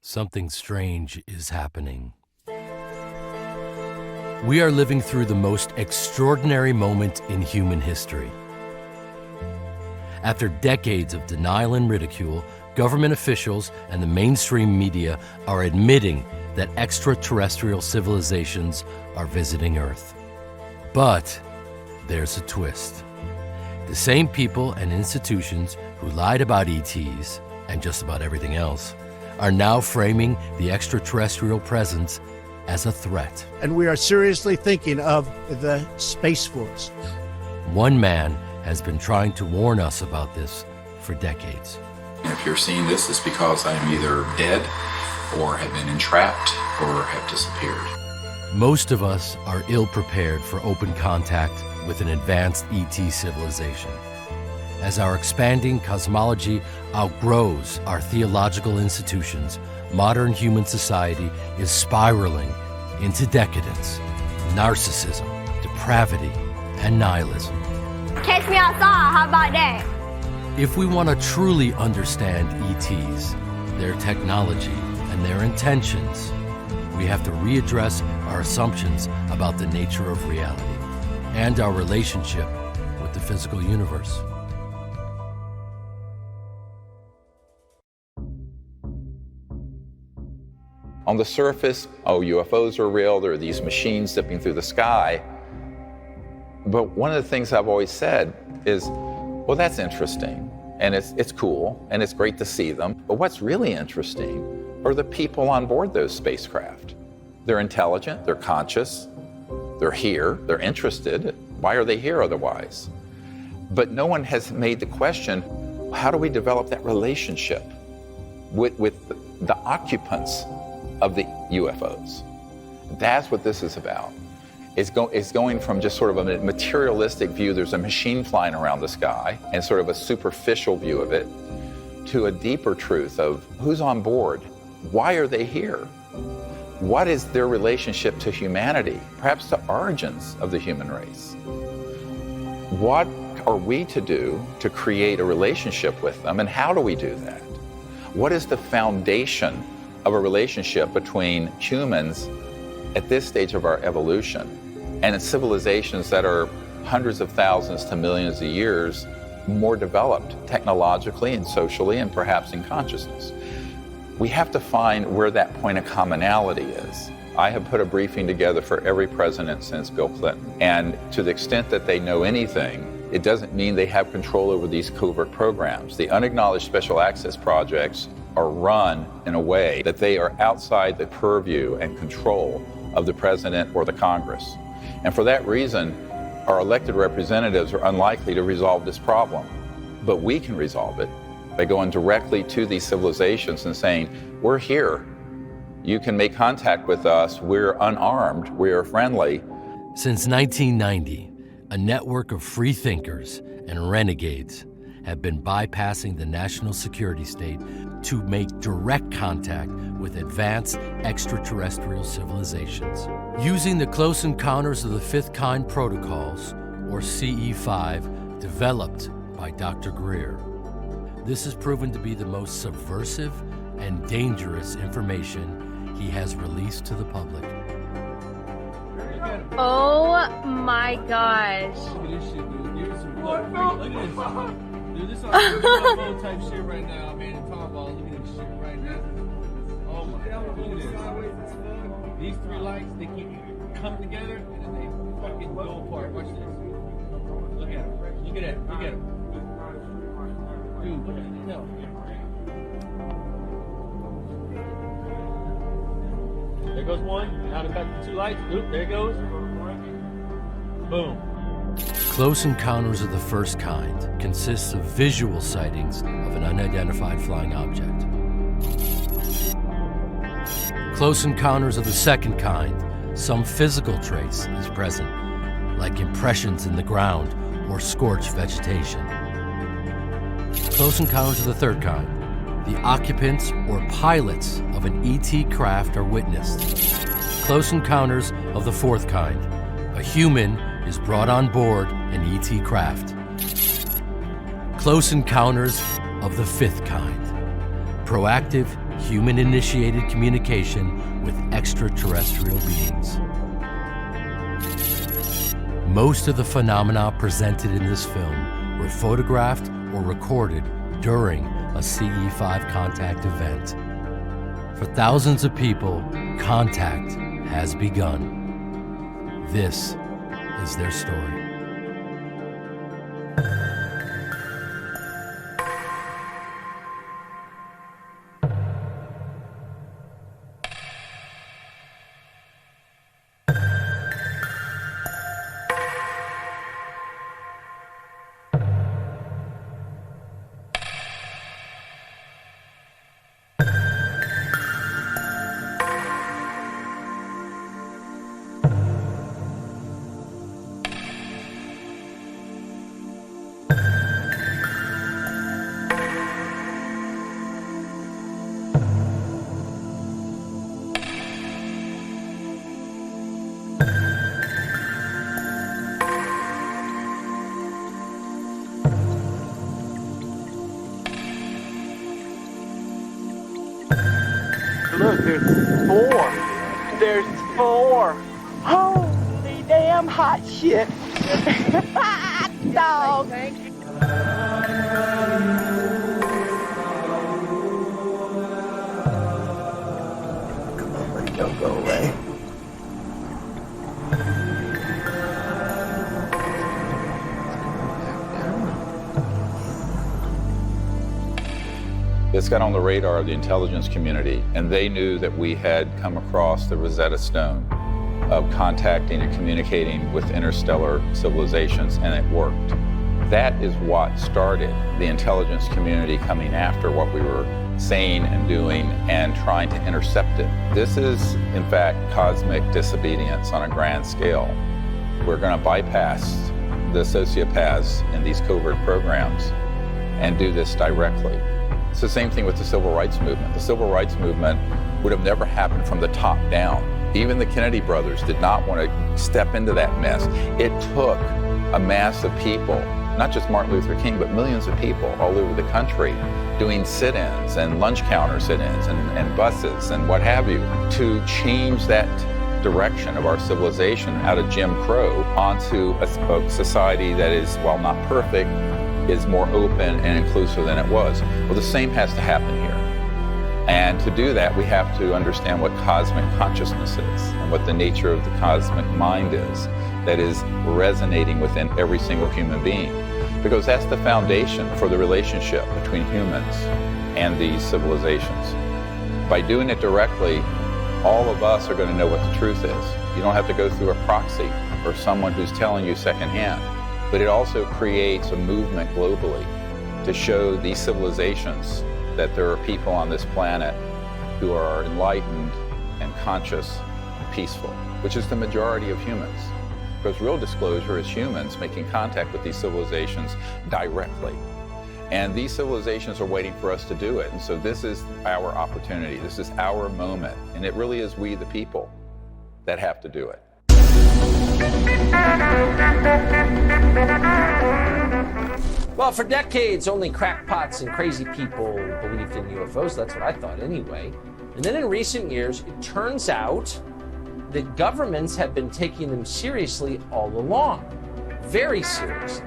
Something strange is happening. We are living through the most extraordinary moment in human history. After decades of denial and ridicule, government officials and the mainstream media are admitting that extraterrestrial civilizations are visiting Earth. But there's a twist. The same people and institutions who lied about ETs and just about everything else are now framing the extraterrestrial presence as a threat. And we are seriously thinking of the Space Force. One man has been trying to warn us about this for decades. If you're seeing this, it's because I'm either dead or have been entrapped or have disappeared. Most of us are ill-prepared for open contact with an advanced ET civilization. As our expanding cosmology outgrows our theological institutions, modern human society is spiraling into decadence, narcissism, depravity, and nihilism. Catch me outside, how about that? If we want to truly understand ETs, their technology, and their intentions, we have to readdress our assumptions about the nature of reality and our relationship with the physical universe. On the surface, UFOs are real, there are these machines zipping through the sky. But one of the things I've always said is, well, that's interesting, and it's cool, and it's great to see them. But what's really interesting are the people on board those spacecraft. They're intelligent, they're conscious, they're here, they're interested. Why are they here otherwise? But no one has made the question, how do we develop that relationship with the occupants of the UFOs? That's what this is about. It's going from just sort of a materialistic view, there's a machine flying around the sky, and sort of a superficial view of it, to a deeper truth of who's on board, why are they here, what is their relationship to humanity, perhaps the origins of the human race. What are we to do to create a relationship with them, and how do we do that? What is the foundation of a relationship between humans at this stage of our evolution and civilizations that are hundreds of thousands to millions of years more developed technologically and socially and perhaps in consciousness? We have to find where that point of commonality is. I have put a briefing together for every president since Bill Clinton, and to the extent that they know anything, it doesn't mean they have control over these covert programs. The unacknowledged special access projects are run in a way that they are outside the purview and control of the president or the Congress. And for that reason, our elected representatives are unlikely to resolve this problem. But we can resolve it by going directly to these civilizations and saying, we're here. You can make contact with us. We're unarmed. We are friendly. Since 1990, a network of free thinkers and renegades have been bypassing the national security state to make direct contact with advanced extraterrestrial civilizations. Using the Close Encounters of the Fifth Kind protocols, or CE5, developed by Dr. Greer. This has proven to be the most subversive and dangerous information he has released to the public. Oh my gosh. Look at this shit, dude. Give us some blood. Look at this. Dude, this is like type shit right now, man. And talk about, look at this shit right now. Oh my god, look at this. These three lights, they keep coming together and then they fucking go apart. Watch this. Look at them. Look at that. Look at them. Dude, look at it. No. There goes one. Now back to two lights. Oop, there it goes. Boom. Close Encounters of the First Kind consists of visual sightings of an unidentified flying object. Close Encounters of the Second Kind, some physical trace is present, like impressions in the ground or scorched vegetation. Close Encounters of the Third Kind, the occupants or pilots of an ET craft are witnessed. Close Encounters of the Fourth Kind, a human is brought on board an ET craft. Close Encounters of the Fifth Kind, proactive human-initiated communication with extraterrestrial beings. Most of the phenomena presented in this film were photographed or recorded during a CE5 contact event. For thousands of people, contact has begun. This is their story. Look, there's four. There's four. Holy damn hot shit. Dog. Come on, buddy, don't go away. This got on the radar of the intelligence community, and they knew that we had come across the Rosetta Stone of contacting and communicating with interstellar civilizations, and it worked. That is what started the intelligence community coming after what we were saying and doing and trying to intercept it. This is, in fact, cosmic disobedience on a grand scale. We're going to bypass the sociopaths in these covert programs and do this directly. It's the same thing with the civil rights movement. The civil rights movement would have never happened from the top down. Even the Kennedy brothers did not want to step into that mess. It took a mass of people, not just Martin Luther King, but millions of people all over the country doing sit-ins and lunch counter sit-ins and buses and what have you to change that direction of our civilization out of Jim Crow onto a society that is, while not perfect, is more open and inclusive than it was. Well, the same has to happen here. And to do that, we have to understand what cosmic consciousness is and what the nature of the cosmic mind is that is resonating within every single human being. Because that's the foundation for the relationship between humans and these civilizations. By doing it directly, all of us are going to know what the truth is. You don't have to go through a proxy or someone who's telling you secondhand. But it also creates a movement globally to show these civilizations that there are people on this planet who are enlightened and conscious and peaceful, which is the majority of humans. Because real disclosure is humans making contact with these civilizations directly. And these civilizations are waiting for us to do it. And so this is our opportunity. This is our moment. And it really is we, the people, that have to do it. Well, for decades, only crackpots and crazy people believed in UFOs. That's what I thought anyway. And then in recent years, it turns out that governments have been taking them seriously all along. Very seriously.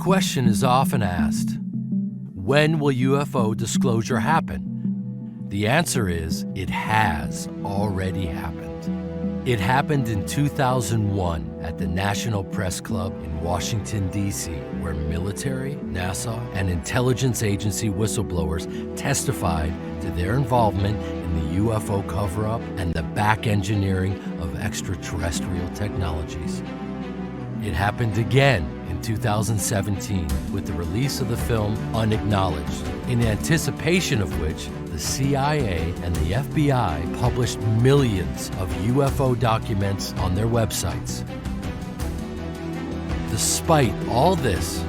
question is often asked, when will UFO disclosure happen? The answer is, it has already happened. It happened in 2001 at the National Press Club in Washington, D.C., where military, NASA, and intelligence agency whistleblowers testified to their involvement in the UFO cover-up and the back engineering of extraterrestrial technologies. It happened again in 2017 with the release of the film Unacknowledged, in anticipation of which the CIA and the FBI published millions of UFO documents on their websites. Despite all this,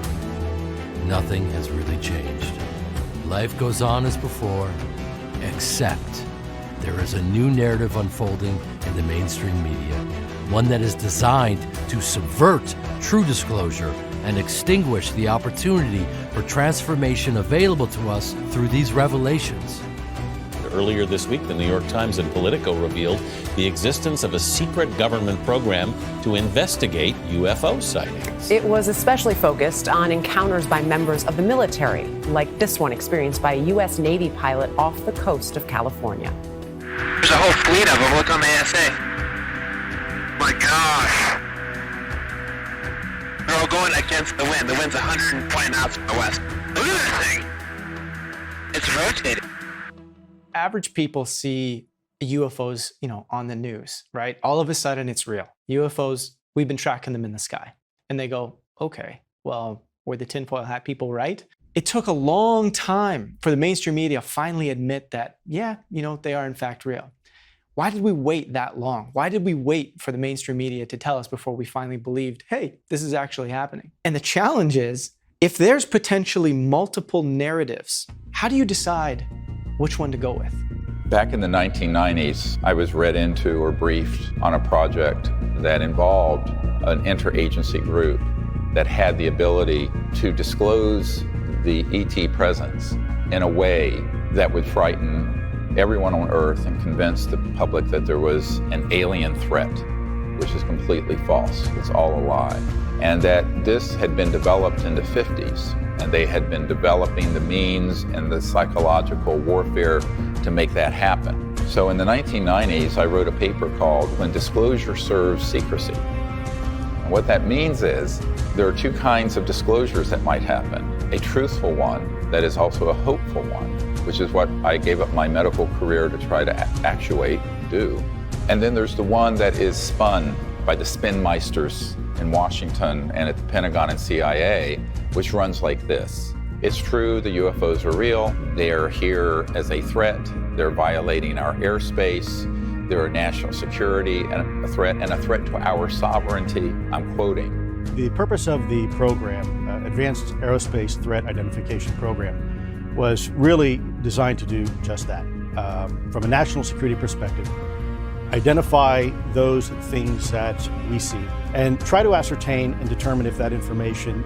nothing has really changed. Life goes on as before, except there is a new narrative unfolding in the mainstream media, one that is designed to subvert true disclosure and extinguish the opportunity for transformation available to us through these revelations. Earlier this week, the New York Times and Politico revealed the existence of a secret government program to investigate UFO sightings. It was especially focused on encounters by members of the military, like this one experienced by a U.S. Navy pilot off the coast of California. There's a whole fleet of them. Look on the ASA. My gosh. They're all going against the wind. The wind's 120 knots from the west. Look at this thing. It's rotating. Average people see UFOs, on the news, right? All of a sudden it's real. UFOs, we've been tracking them in the sky. And they go, okay, well, were the tinfoil hat people right? It took a long time for the mainstream media to finally admit that, yeah, they are in fact real. Why did we wait that long? Why did we wait for the mainstream media to tell us before we finally believed, hey, this is actually happening? And the challenge is, if there's potentially multiple narratives, how do you decide which one to go with? Back in the 1990s, I was read into or briefed on a project that involved an interagency group that had the ability to disclose the ET presence in a way that would frighten everyone on Earth and convince the public that there was an alien threat, which is completely false. It's all a lie. And that this had been developed in the 50s, and they had been developing the means and the psychological warfare to make that happen. So in the 1990s, I wrote a paper called When Disclosure Serves Secrecy. And what that means is there are two kinds of disclosures that might happen. A truthful one that is also a hopeful one, which is what I gave up my medical career to try to actuate and do. And then there's the one that is spun by the spin meisters in Washington and at the Pentagon and CIA, which runs like this. It's true, the UFOs are real. They are here as a threat. They're violating our airspace. They're a national security and a threat to our sovereignty. I'm quoting. The purpose of the program, Advanced Aerospace Threat Identification Program, was really designed to do just that. From a national security perspective, identify those things that we see and try to ascertain and determine if that information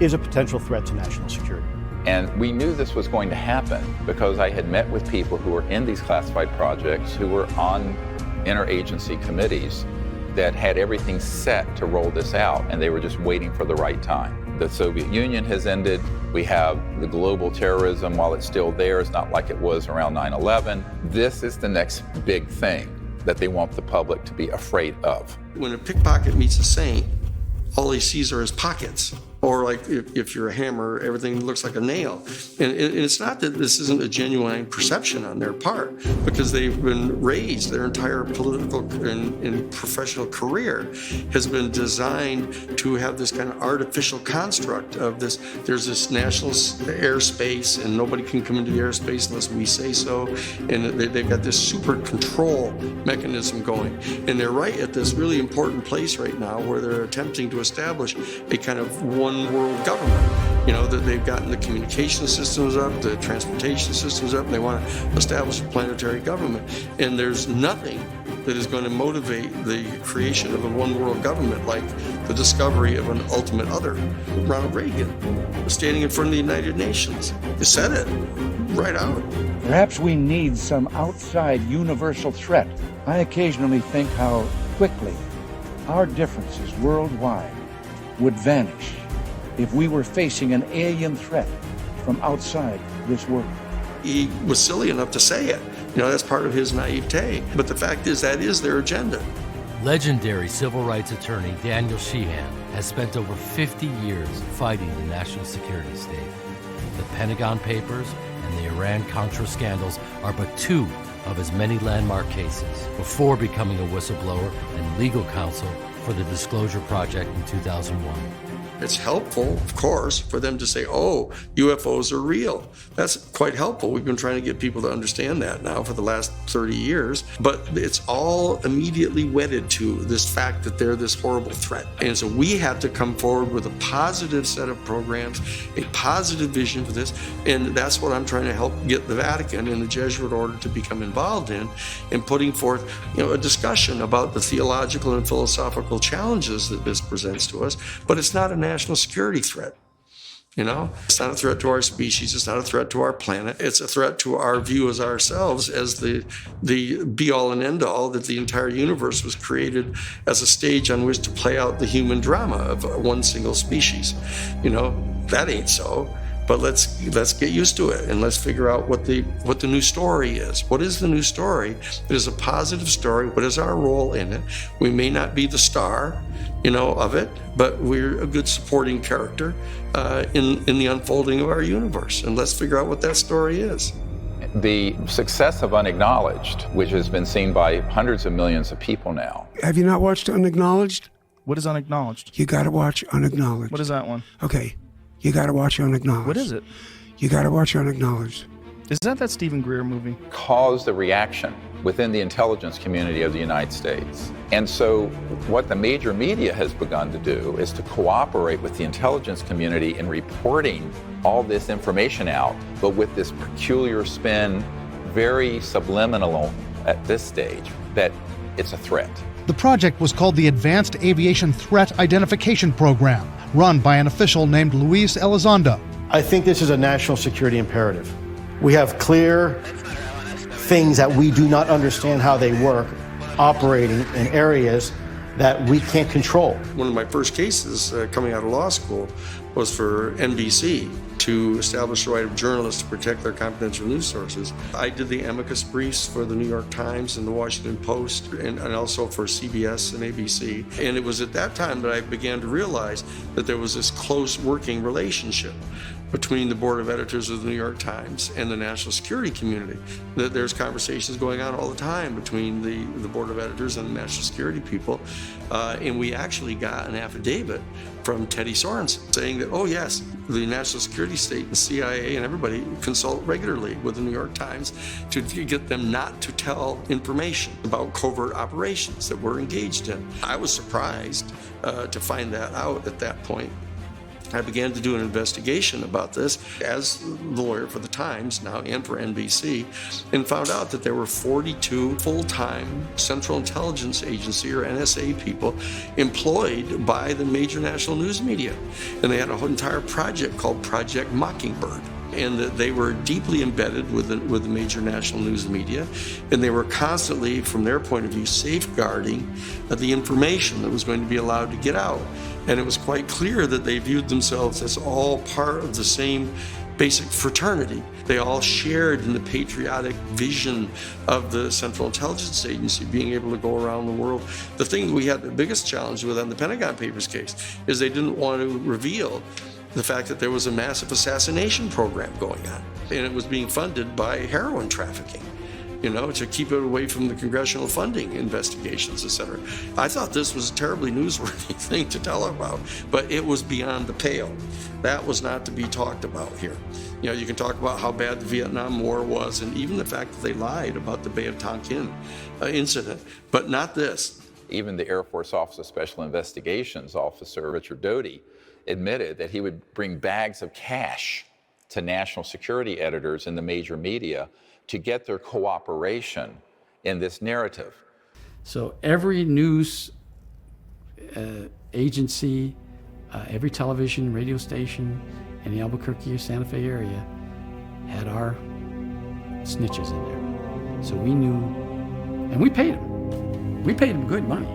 is a potential threat to national security. And we knew this was going to happen because I had met with people who were in these classified projects, who were on interagency committees that had everything set to roll this out, and they were just waiting for the right time. The Soviet Union has ended. We have the global terrorism, while it's still there, it's not like it was around 9/11. This is the next big thing that they want the public to be afraid of. When a pickpocket meets a saint, all he sees are his pockets. Or like if you're a hammer, everything looks like a nail. And it's not that this isn't a genuine perception on their part, because they've been raised, their entire political and professional career has been designed to have this kind of artificial construct of this. There's this national airspace and nobody can come into the airspace unless we say so. And they've got this super control mechanism going. And they're right at this really important place right now where they're attempting to establish a kind of one world government. That they've gotten the communication systems up, the transportation systems up, and they want to establish a planetary government. And there's nothing that is going to motivate the creation of a one world government like the discovery of an ultimate other. Ronald Reagan was standing in front of the United Nations. He said it right out. Perhaps we need some outside universal threat. I occasionally think how quickly our differences worldwide would vanish if we were facing an alien threat from outside this world. He was silly enough to say it. You know, that's part of his naivete. But the fact is, that is their agenda. Legendary civil rights attorney Daniel Sheehan has spent over 50 years fighting the national security state. The Pentagon Papers and the Iran-Contra scandals are but two of his many landmark cases before becoming a whistleblower and legal counsel for the Disclosure Project in 2001. It's helpful, of course, for them to say, oh, UFOs are real. That's quite helpful. We've been trying to get people to understand that now for the last 30 years. But it's all immediately wedded to this fact that they're this horrible threat. And so we have to come forward with a positive set of programs, a positive vision for this. And that's what I'm trying to help get the Vatican and the Jesuit order to become involved in putting forth, a discussion about the theological and philosophical challenges that this presents to us. But it's not a national security threat. It's not a threat to our species. It's not a threat to our planet. It's a threat to our view as ourselves as the be-all and end-all, that the entire universe was created as a stage on which to play out the human drama of one single species. That ain't so. But let's get used to it, and let's figure out what the new story is. What is the new story? It is a positive story. What is our role in it? We may not be the star, of it, but we're a good supporting character in the unfolding of our universe. And let's figure out what that story is. The success of Unacknowledged, which has been seen by hundreds of millions of people now. Have you not watched Unacknowledged? What is Unacknowledged? You got to watch Unacknowledged. What is that one? Okay. You got to watch Unacknowledged. What is it? You got to watch Unacknowledged. Is that Stephen Greer movie? Caused a reaction within the intelligence community of the United States. And so what the major media has begun to do is to cooperate with the intelligence community in reporting all this information out, but with this peculiar spin, very subliminal at this stage, that it's a threat. The project was called the Advanced Aviation Threat Identification Program, run by an official named Luis Elizondo. I think this is a national security imperative. We have clear things that we do not understand how they work, operating in areas that we can't control. One of my first cases coming out of law school was for NBC to establish the right of journalists to protect their confidential news sources. I did the amicus briefs for the New York Times and the Washington Post, and also for CBS and ABC. And it was at that time that I began to realize that there was this close working relationship between the board of editors of the New York Times and the national security community. That there's conversations going on all the time between the board of editors and the national security people. And we actually got an affidavit from Teddy Sorensen saying that, oh yes, the national security state, the CIA and everybody consult regularly with the New York Times to get them not to tell information about covert operations that we're engaged in. I was surprised to find that out at that point. I began to do an investigation about this as the lawyer for the Times now and for NBC, and found out that there were 42 full-time Central Intelligence Agency or NSA people employed by the major national news media. And they had a whole entire project called Project Mockingbird. And that they were deeply embedded with the major national news media, and they were constantly, from their point of view, safeguarding the information that was going to be allowed to get out. And it was quite clear that they viewed themselves as all part of the same basic fraternity. They all shared in the patriotic vision of the Central Intelligence Agency being able to go around the world. The thing we had the biggest challenge with on the Pentagon Papers case is they didn't want to reveal the fact that there was a massive assassination program going on, and it was being funded by heroin trafficking, to keep it away from the congressional funding investigations, etc. I thought this was a terribly newsworthy thing to tell about, but it was beyond the pale. That was not to be talked about here. You can talk about how bad the Vietnam War was, and even the fact that they lied about the Bay of Tonkin incident, but not this. Even the Air Force Office of Special Investigations officer, Richard Doty, admitted that he would bring bags of cash to national security editors in the major media to get their cooperation in this narrative. So every news agency, every television, radio station in the Albuquerque or Santa Fe area had our snitches in there. So we knew, and we paid them. We paid them good money.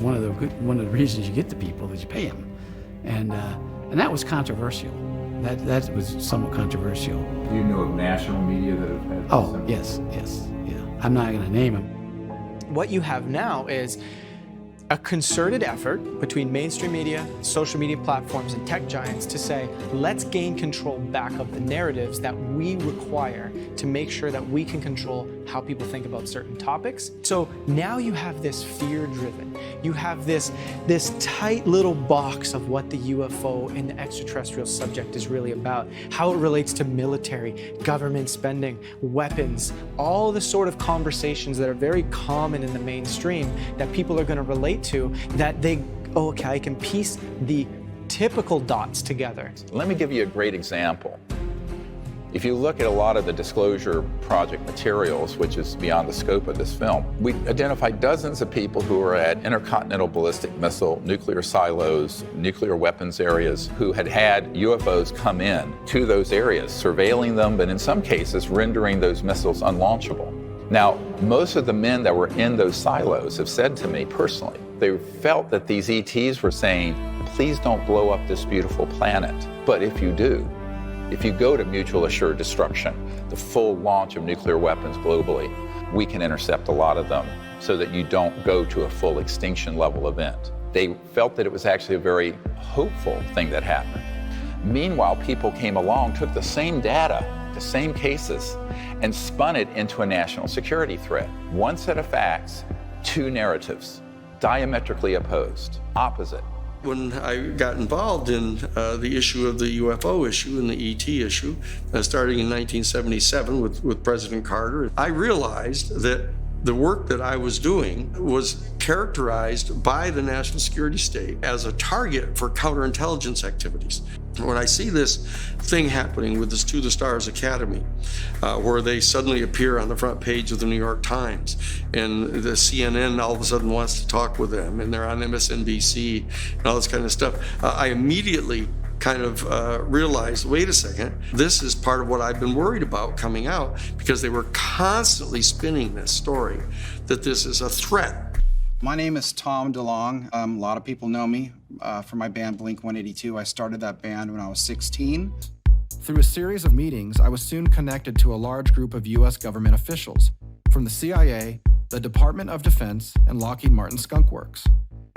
One of the reasons you get the people is you pay them. And And that was controversial. That was somewhat controversial. Do you know of national media that have had this? Oh, yes, yeah. I'm not going to name them. What you have now is a concerted effort between mainstream media, social media platforms, and tech giants to say, let's gain control back of the narratives that we require to make sure that we can control how people think about certain topics. So now you have this fear-driven, you have this tight little box of what the UFO and the extraterrestrial subject is really about, how it relates to military, government spending, weapons, all the sort of conversations that are very common in the mainstream that people are going to relate to, that they, oh, okay, I can piece the typical dots together. Let me give you a great example. If you look at a lot of the Disclosure Project materials, which is beyond the scope of this film, we identified dozens of people who were at intercontinental ballistic missile, nuclear silos, nuclear weapons areas, who had UFOs come in to those areas, surveilling them, but in some cases rendering those missiles unlaunchable. Now, most of the men that were in those silos have said to me personally, they felt that these ETs were saying, please don't blow up this beautiful planet. But if you do, if you go to mutual assured destruction, the full launch of nuclear weapons globally, we can intercept a lot of them so that you don't go to a full extinction level event. They felt that it was actually a very hopeful thing that happened. Meanwhile, people came along, took the same data, the same cases, and spun it into a national security threat. One set of facts, two narratives, diametrically opposed, opposite. When I got involved in the issue of the UFO issue and the ET issue, starting in 1977 with President Carter, I realized that the work that I was doing was characterized by the national security state as a target for counterintelligence activities. When I see this thing happening with this To the Stars Academy, where they suddenly appear on the front page of the New York Times, and the CNN all of a sudden wants to talk with them, and they're on MSNBC and all this kind of stuff, I immediately kind of realized, wait a second, this is part of what I've been worried about coming out, because they were constantly spinning this story that this is a threat. My name is Tom DeLong. A lot of people know me from my band Blink-182. I started that band when I was 16. Through a series of meetings, I was soon connected to a large group of U.S. government officials from the CIA, the Department of Defense, and Lockheed Martin Skunk Works.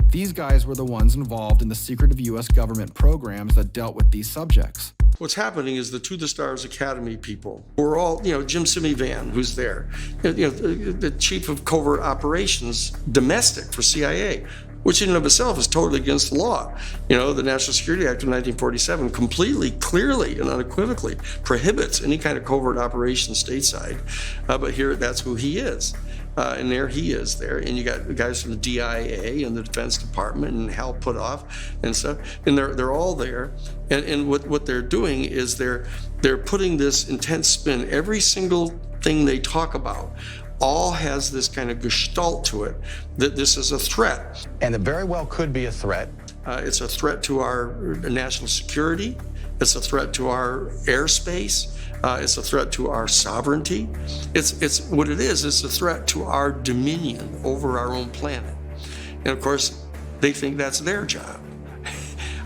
These guys were the ones involved in the secretive U.S. government programs that dealt with these subjects. What's happening is the To the Stars Academy people, who are all, Jim Simi Van, who's there, the chief of covert operations, domestic for CIA, which in and of itself is totally against the law. The National Security Act of 1947 completely, clearly, and unequivocally prohibits any kind of covert operation stateside. But here, that's who he is. And there he is there. And you got the guys from the DIA and the Defense Department and Hal Puthoff and stuff. And they're all there. And what they're doing is they're putting this intense spin. Every single thing they talk about all has this kind of gestalt to it, that this is a threat. And it very well could be a threat. It's a threat to our national security. It's a threat to our airspace. It's a threat to our sovereignty. It's what it is. It's a threat to our dominion over our own planet. And of course, they think that's their job.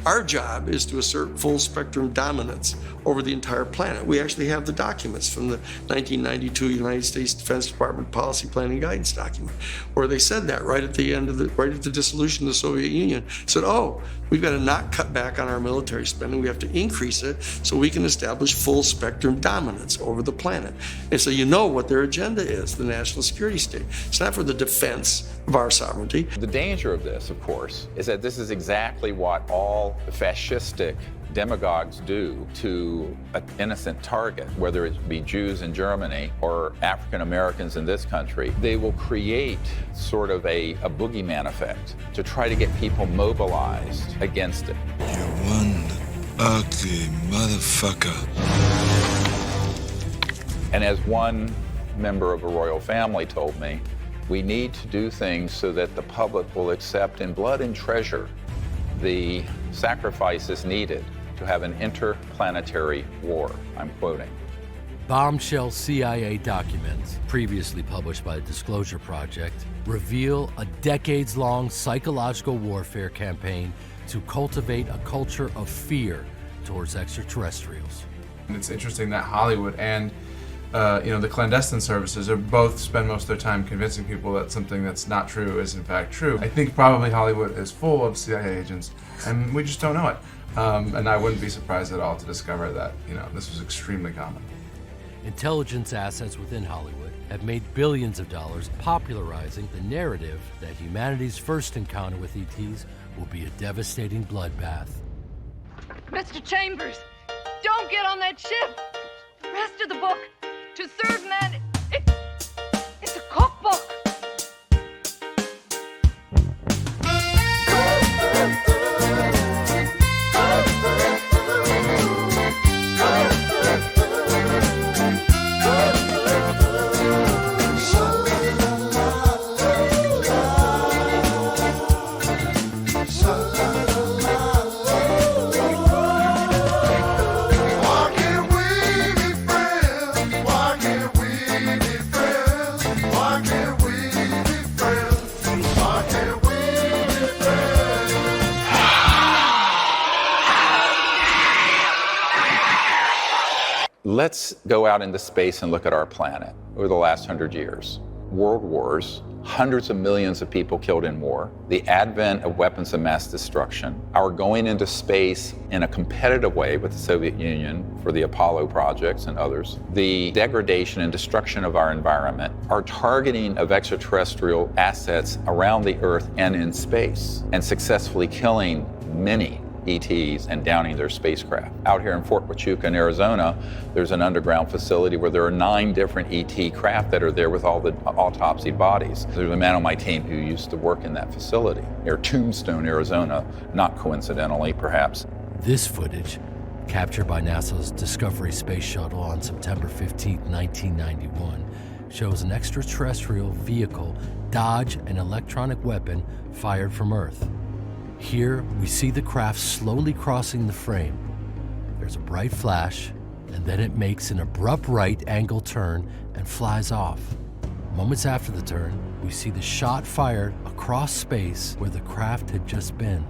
Our job is to assert full spectrum dominance over the entire planet. We actually have the documents from the 1992 United States Defense Department Policy Planning Guidance document, where they said that right at the dissolution of the Soviet Union, said, oh, we've got to not cut back on our military spending. We have to increase it so we can establish full spectrum dominance over the planet. And so you know what their agenda is, the national security state. It's not for the defense of our sovereignty. The danger of this, of course, is that this is exactly what all fascistic demagogues do to an innocent target, whether it be Jews in Germany or African Americans in this country. They will create sort of a boogeyman effect to try to get people mobilized against it. You one ugly motherfucker. And as one member of a royal family told me, we need to do things so that the public will accept in blood and treasure the sacrifices needed to have an interplanetary war. I'm quoting. Bombshell CIA documents, previously published by the Disclosure Project, reveal a decades-long psychological warfare campaign to cultivate a culture of fear towards extraterrestrials. And it's interesting that Hollywood and the clandestine services are both spend most of their time convincing people that something that's not true is in fact true. I think probably Hollywood is full of CIA agents, and we just don't know it. And I wouldn't be surprised at all to discover that this was extremely common. Intelligence assets within Hollywood have made billions of dollars popularizing the narrative that humanity's first encounter with ETs will be a devastating bloodbath. Mr. Chambers, don't get on that ship. The rest of the book, To Serve Man, it's a cookbook. Let's go out into space and look at our planet over the last 100 years. World wars, hundreds of millions of people killed in war, the advent of weapons of mass destruction, our going into space in a competitive way with the Soviet Union for the Apollo projects and others, the degradation and destruction of our environment, our targeting of extraterrestrial assets around the Earth and in space, and successfully killing many ETs and downing their spacecraft. Out here in Fort Huachuca in Arizona, there's an underground facility where there are 9 different ET craft that are there with all the autopsied bodies. There's a man on my team who used to work in that facility near Tombstone, Arizona, not coincidentally, perhaps. This footage, captured by NASA's Discovery Space Shuttle on September 15, 1991, shows an extraterrestrial vehicle dodge an electronic weapon fired from Earth. Here, we see the craft slowly crossing the frame. There's a bright flash, and then it makes an abrupt right angle turn and flies off. Moments after the turn, we see the shot fired across space where the craft had just been.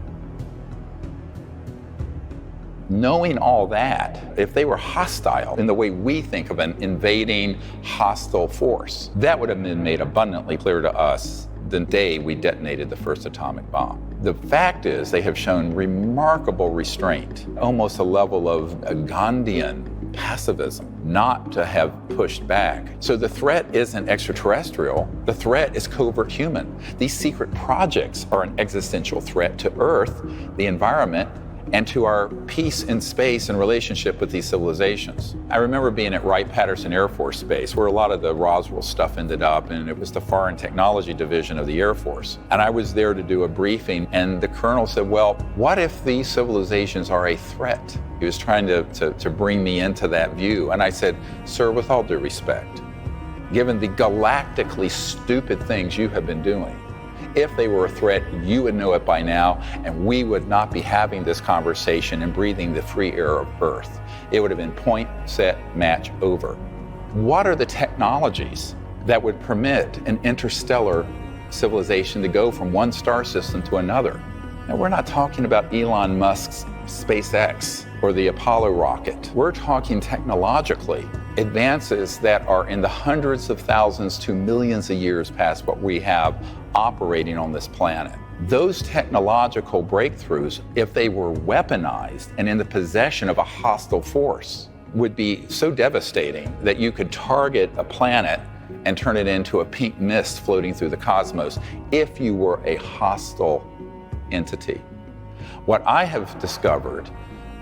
Knowing all that, if they were hostile in the way we think of an invading hostile force, that would have been made abundantly clear to us the day we detonated the first atomic bomb. The fact is they have shown remarkable restraint, almost a level of a Gandhian pacifism, not to have pushed back. So the threat isn't extraterrestrial, the threat is covert human. These secret projects are an existential threat to Earth, the environment, and to our peace in space and relationship with these civilizations. I remember being at Wright-Patterson Air Force Base, where a lot of the Roswell stuff ended up, and it was the Foreign Technology Division of the Air Force. And I was there to do a briefing, and the colonel said, well, what if these civilizations are a threat? He was trying to bring me into that view. And I said, sir, with all due respect, given the galactically stupid things you have been doing, if they were a threat, you would know it by now, and we would not be having this conversation and breathing the free air of Earth. It would have been point, set, match, over. What are the technologies that would permit an interstellar civilization to go from one star system to another? Now, we're not talking about Elon Musk's SpaceX or the Apollo rocket. We're talking technologically advances that are in the hundreds of thousands to millions of years past what we have operating on this planet. Those technological breakthroughs, if they were weaponized and in the possession of a hostile force, would be so devastating that you could target a planet and turn it into a pink mist floating through the cosmos if you were a hostile entity. What I have discovered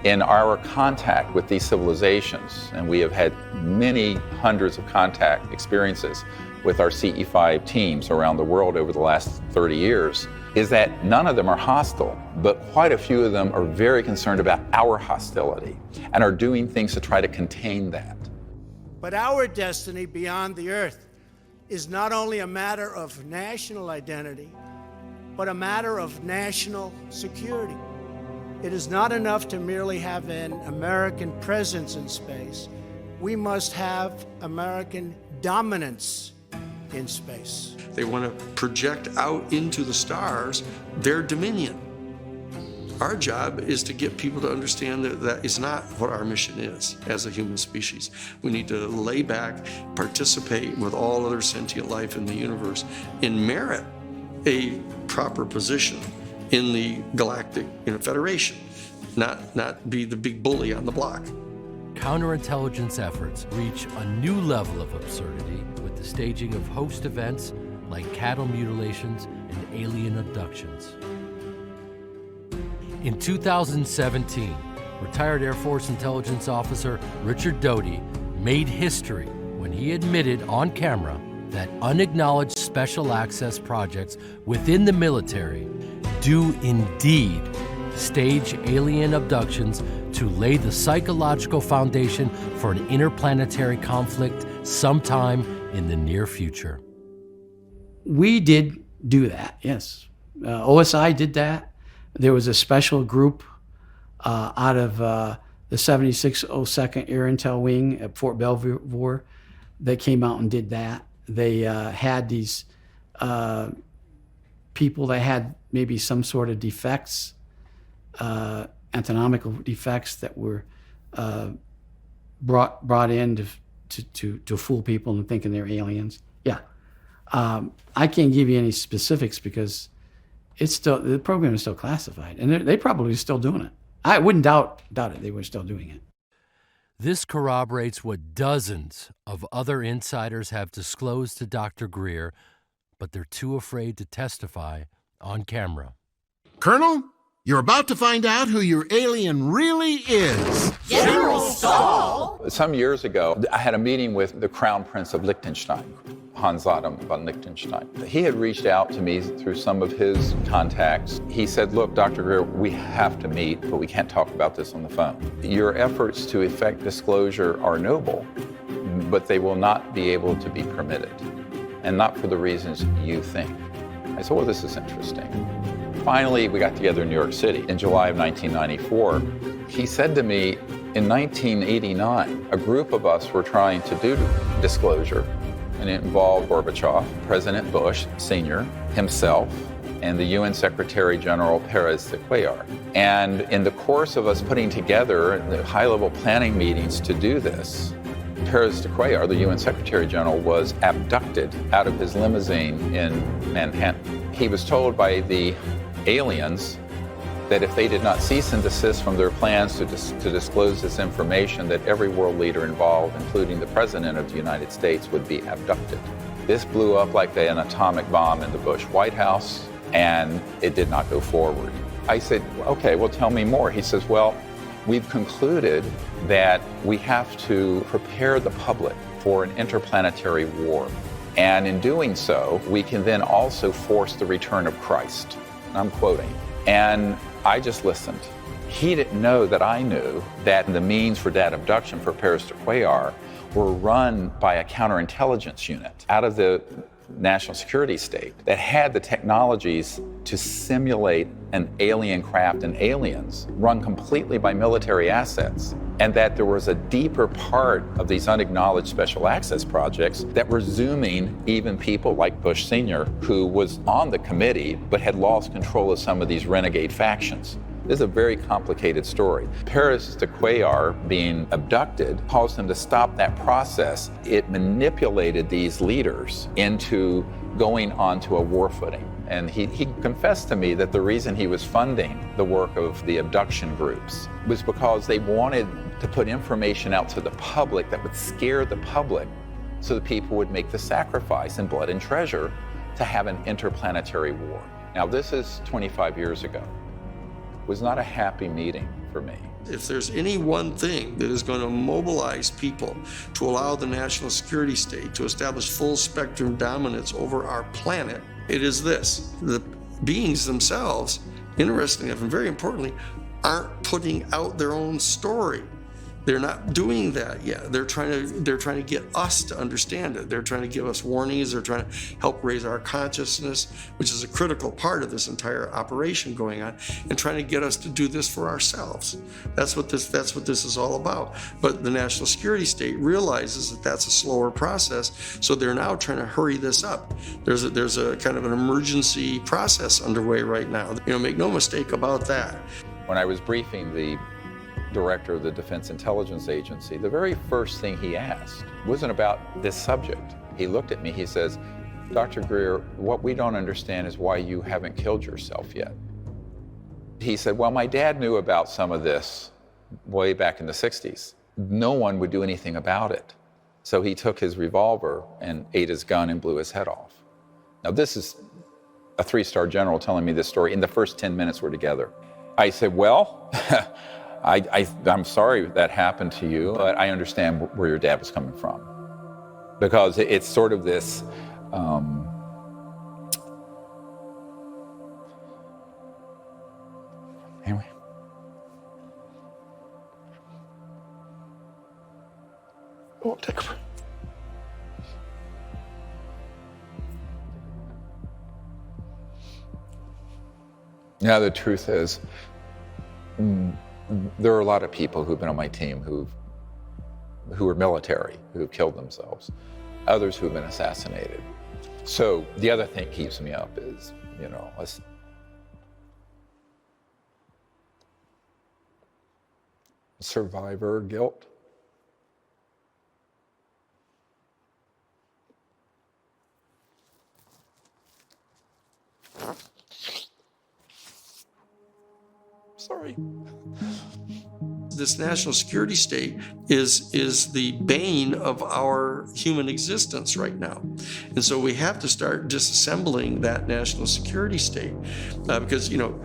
in our contact with these civilizations, and we have had many hundreds of contact experiences with our CE5 teams around the world over the last 30 years, is that none of them are hostile, but quite a few of them are very concerned about our hostility and are doing things to try to contain that. But our destiny beyond the Earth is not only a matter of national identity, but a matter of national security. It is not enough to merely have an American presence in space. We must have American dominance in space. They want to project out into the stars their dominion. Our job is to get people to understand that that is not what our mission is as a human species. We need to lay back, participate with all other sentient life in the universe, and merit a proper position in the galactic federation, not be the big bully on the block. Counterintelligence efforts reach a new level of absurdity with the staging of host events like cattle mutilations and alien abductions. In 2017, retired Air Force intelligence officer Richard Doty made history when he admitted on camera that unacknowledged special access projects within the military do indeed stage alien abductions to lay the psychological foundation for an interplanetary conflict sometime in the near future. We did do that, yes. OSI did that. There was a special group out of the 7602nd Air Intel Wing at Fort Belvoir that came out and did that. They had these people that had maybe some sort of defects, anatomical defects that were brought in to fool people into thinking they're aliens. Yeah. I can't give you any specifics because the program is still classified, and they probably still doing it. I wouldn't doubt it. They were still doing it. This corroborates what dozens of other insiders have disclosed to Dr. Greer, but they're too afraid to testify on camera. Colonel, you're about to find out who your alien really is. General Stahl! Some years ago, I had a meeting with the Crown Prince of Liechtenstein, Hans Adam von Liechtenstein. He had reached out to me through some of his contacts. He said, look, Dr. Greer, we have to meet, but we can't talk about this on the phone. Your efforts to effect disclosure are noble, but they will not be able to be permitted, and not for the reasons you think. I said, well, this is interesting. Finally, we got together in New York City in July of 1994. He said to me, in 1989, a group of us were trying to do disclosure, and it involved Gorbachev, President Bush Sr., himself, and the UN Secretary General Pérez de Cuellar. And in the course of us putting together the high-level planning meetings to do this, Pérez de Cuellar, the UN Secretary General, was abducted out of his limousine in Manhattan. He was told by the aliens that if they did not cease and desist from their plans to disclose this information, that every world leader involved, including the President of the United States, would be abducted. This blew up like an atomic bomb in the Bush White House, and it did not go forward. I said, okay, well, tell me more. He says, well, we've concluded that we have to prepare the public for an interplanetary war. And in doing so, we can then also force the return of Christ. I'm quoting. And I just listened. He didn't know that I knew that the means for that abduction for Pérez de Cuellar were run by a counterintelligence unit out of the national security state that had the technologies to simulate an alien craft and aliens run completely by military assets, and that there was a deeper part of these unacknowledged special access projects that were zooming even people like Bush Sr., who was on the committee but had lost control of some of these renegade factions. This is a very complicated story. Pérez de Cuellar being abducted caused him to stop that process. It manipulated these leaders into going onto a war footing. And he confessed to me that the reason he was funding the work of the abduction groups was because they wanted to put information out to the public that would scare the public so that people would make the sacrifice in blood and treasure to have an interplanetary war. Now, this is 25 years ago. It was not a happy meeting for me. If there's any one thing that is going to mobilize people to allow the national security state to establish full spectrum dominance over our planet, it is this. The beings themselves, interestingly enough and very importantly, aren't putting out their own story. They're not doing that yet. They're trying to get us to understand it. They're trying to give us warnings. They're trying to help raise our consciousness, which is a critical part of this entire operation going on, and trying to get us to do this for ourselves. That's what this is all about. But the national security state realizes that that's a slower process, so they're now trying to hurry this up. There's a kind of an emergency process underway right now. Make no mistake about that. When I was briefing the director of the Defense Intelligence Agency, the very first thing he asked wasn't about this subject. He looked at me, he says, "Dr. Greer, what we don't understand is why you haven't killed yourself yet." He said, "Well, my dad knew about some of this way back in the 60s. No one would do anything about it." So he took his revolver and ate his gun and blew his head off. Now this is a 3-star general telling me this story in the first 10 minutes we're together. I said, "Well, I'm sorry that happened to you, but I understand where your dad was coming from." Because it's sort of this, anyway. Oh, take a breath. Now, the truth is, there are a lot of people who've been on my team who are military, who've killed themselves, others who've been assassinated. So the other thing that keeps me up is, you know, survivor guilt. Sorry. This national security state is the bane of our human existence right now. And so we have to start disassembling that national security state because, you know,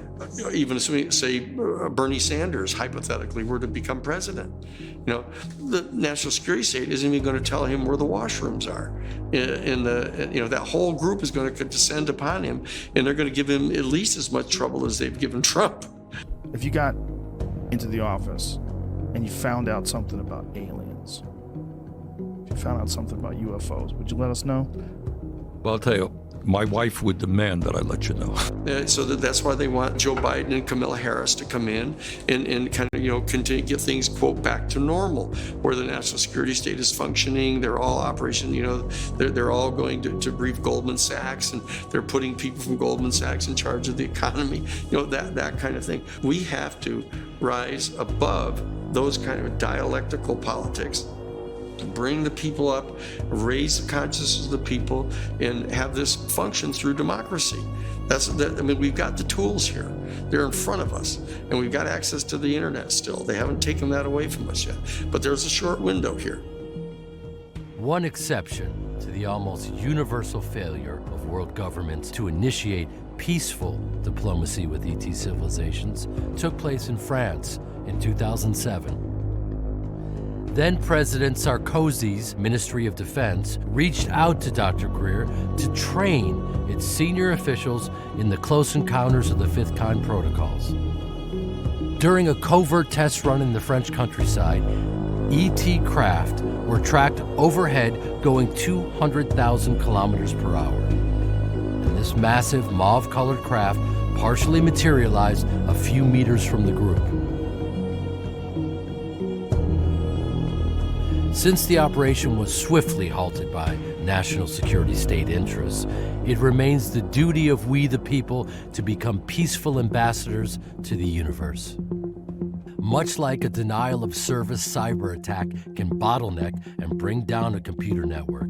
even assuming, say, Bernie Sanders hypothetically were to become president, you know, the national security state isn't even going to tell him where the washrooms are. You know, that whole group is going to descend upon him, and they're going to give him at least as much trouble as they've given Trump. If you got into the office and you found out something about aliens, if you found out something about UFOs, would you let us know? Well, I'll tell you, my wife would demand that I let you know. So that's why they want Joe Biden and Kamala Harris to come in and kind of, you know, continue to get things, quote, back to normal, where the national security state is functioning. They're all operation, you know, they're all going to brief Goldman Sachs, and they're putting people from Goldman Sachs in charge of the economy, you know, that kind of thing. We have to rise above those kind of dialectical politics, bring the people up, raise the consciousness of the people, and have this function through democracy. I mean, we've got the tools here. They're in front of us, and we've got access to the internet still. They haven't taken that away from us yet, but there's a short window here. One exception to the almost universal failure of world governments to initiate peaceful diplomacy with ET civilizations took place in France in 2007. Then President Sarkozy's Ministry of Defense reached out to Dr. Greer to train its senior officials in the close encounters of the fifth kind protocols. During a covert test run in the French countryside, ET craft were tracked overhead going 200,000 kilometers per hour. And this massive mauve-colored craft partially materialized a few meters from the group. Since the operation was swiftly halted by national security state interests, it remains the duty of we the people to become peaceful ambassadors to the universe. Much like a denial of service cyber attack can bottleneck and bring down a computer network,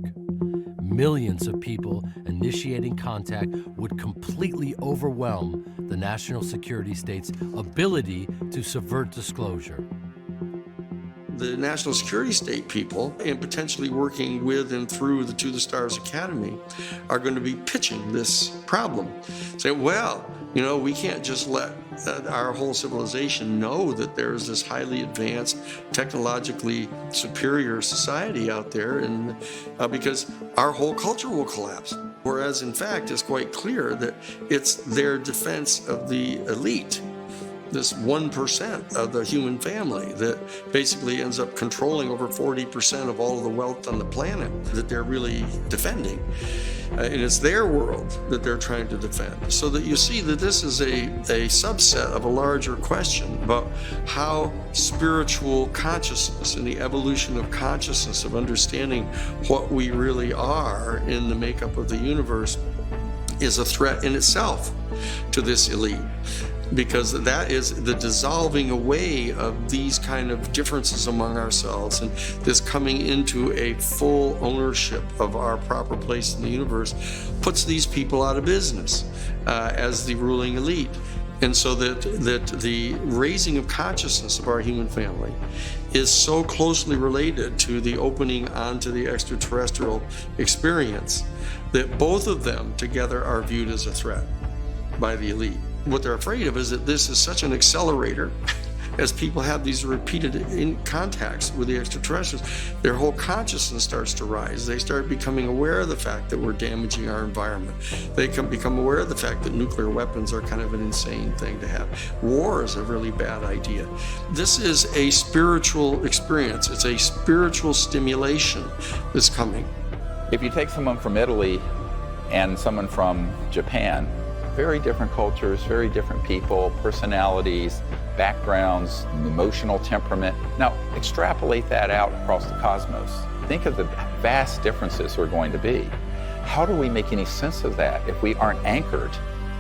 millions of people initiating contact would completely overwhelm the national security state's ability to subvert disclosure. The national security state people, and potentially working with and through the To the Stars Academy, are going to be pitching this problem. Say, well, you know, we can't just let our whole civilization know that there's this highly advanced, technologically superior society out there, and because our whole culture will collapse. Whereas, in fact, it's quite clear that it's their defense of the elite, this 1% of the human family that basically ends up controlling over 40% of all of the wealth on the planet, that they're really defending. And it's their world that they're trying to defend. So that you see that this is a subset of a larger question about how spiritual consciousness and the evolution of consciousness, of understanding what we really are in the makeup of the universe, is a threat in itself to this elite. because that is the dissolving away of these kind of differences among ourselves, and this coming into a full ownership of our proper place in the universe puts these people out of business as the ruling elite. And so that the raising of consciousness of our human family is so closely related to the opening onto the extraterrestrial experience that both of them together are viewed as a threat by the elite. What they're afraid of is that this is such an accelerator as people have these repeated contacts with the extraterrestrials, their whole consciousness starts to rise. They start becoming aware of the fact that we're damaging our environment. They can become aware of the fact that nuclear weapons are kind of an insane thing to have. War is a really bad idea. This is a spiritual experience. It's a spiritual stimulation that's coming. If you take someone from Italy and someone from Japan, very different cultures, very different people, personalities, backgrounds, emotional temperament. Now, extrapolate that out across the cosmos. Think of the vast differences we're going to be. How do we make any sense of that if we aren't anchored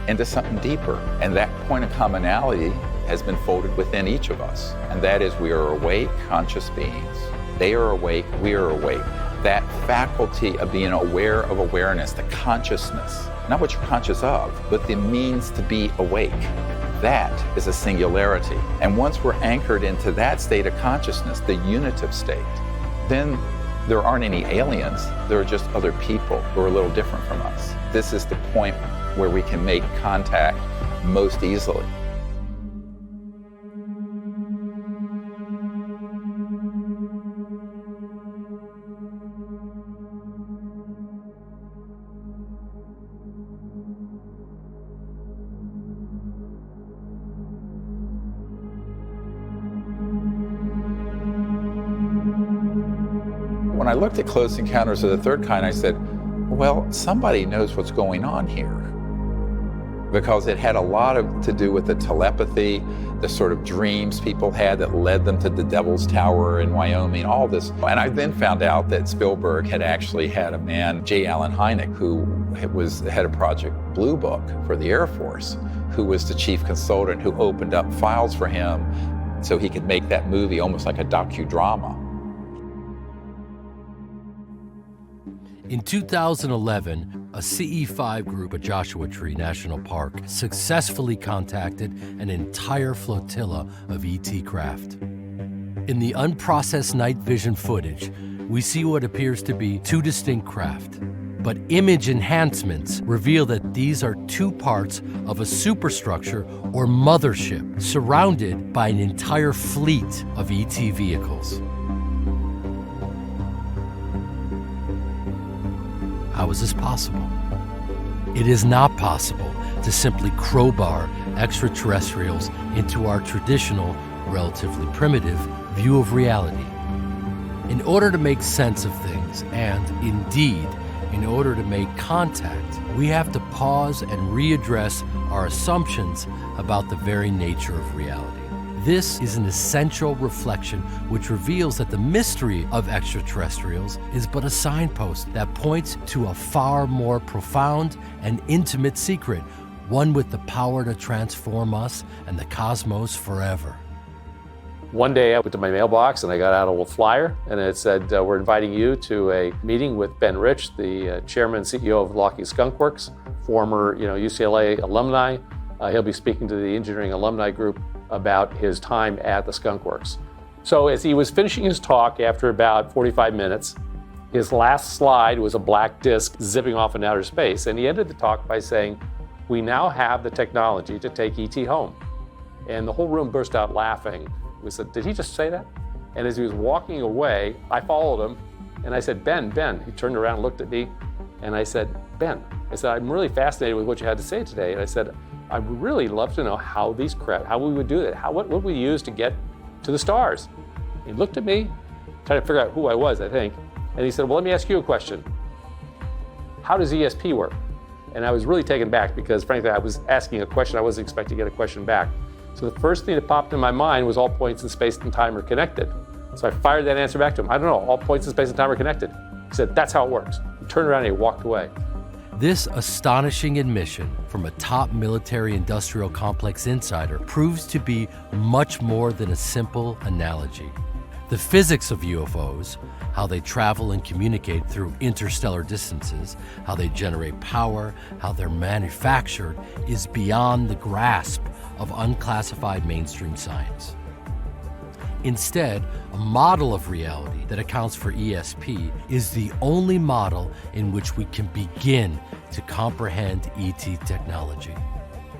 into something deeper? And that point of commonality has been folded within each of us. And that is, we are awake, conscious beings. They are awake, we are awake. That faculty of being aware of awareness, the consciousness, not what you're conscious of, but the means to be awake. That is a singularity. And once we're anchored into that state of consciousness, the unitive state, then there aren't any aliens. There are just other people who are a little different from us. This is the point where we can make contact most easily. When I looked at Close Encounters of the Third Kind, I said, well, somebody knows what's going on here. Because it had a lot to do with the telepathy, the sort of dreams people had that led them to the Devil's Tower in Wyoming, all this. And I then found out that Spielberg had actually had a man, J. Allen Hynek, who was the head of Project Blue Book for the Air Force, who was the chief consultant who opened up files for him so he could make that movie almost like a docudrama. In 2011, a CE5 group at Joshua Tree National Park successfully contacted an entire flotilla of ET craft. In the unprocessed night vision footage, we see what appears to be two distinct craft. But image enhancements reveal that these are two parts of a superstructure or mothership surrounded by an entire fleet of ET vehicles. How is this possible? It is not possible to simply crowbar extraterrestrials into our traditional, relatively primitive view of reality. In order to make sense of things, and indeed, in order to make contact, we have to pause and readdress our assumptions about the very nature of reality. This is an essential reflection which reveals that the mystery of extraterrestrials is but a signpost that points to a far more profound and intimate secret, one with the power to transform us and the cosmos forever. One day I went to my mailbox and I got out a little flyer and it said, we're inviting you to a meeting with Ben Rich, the chairman and CEO of Lockheed Skunk Works, former UCLA alumni. He'll be speaking to the engineering alumni group about his time at the Skunk Works. So as he was finishing his talk after about 45 minutes, his last slide was a black disc zipping off in outer space. And he ended the talk by saying, we now have the technology to take ET home. And the whole room burst out laughing. We said, did he just say that? And as he was walking away, I followed him and I said, Ben. He turned around and looked at me and I said, Ben, I'm really fascinated with what you had to say today. And I said, I would really love to know how these craft, how we would do that. What would we use to get to the stars? He looked at me, trying to figure out who I was, I think. And he said, well, let me ask you a question. How does ESP work? And I was really taken back because frankly, I was asking a question. I wasn't expecting to get a question back. So the first thing that popped in my mind was all points in space and time are connected. So I fired that answer back to him. I don't know, all points in space and time are connected. He said, that's how it works. He turned around and he walked away. This astonishing admission from a top military industrial complex insider proves to be much more than a simple analogy. The physics of UFOs, how they travel and communicate through interstellar distances, how they generate power, how they're manufactured, is beyond the grasp of unclassified mainstream science. Instead, a model of reality that accounts for ESP is the only model in which we can begin to comprehend ET technology.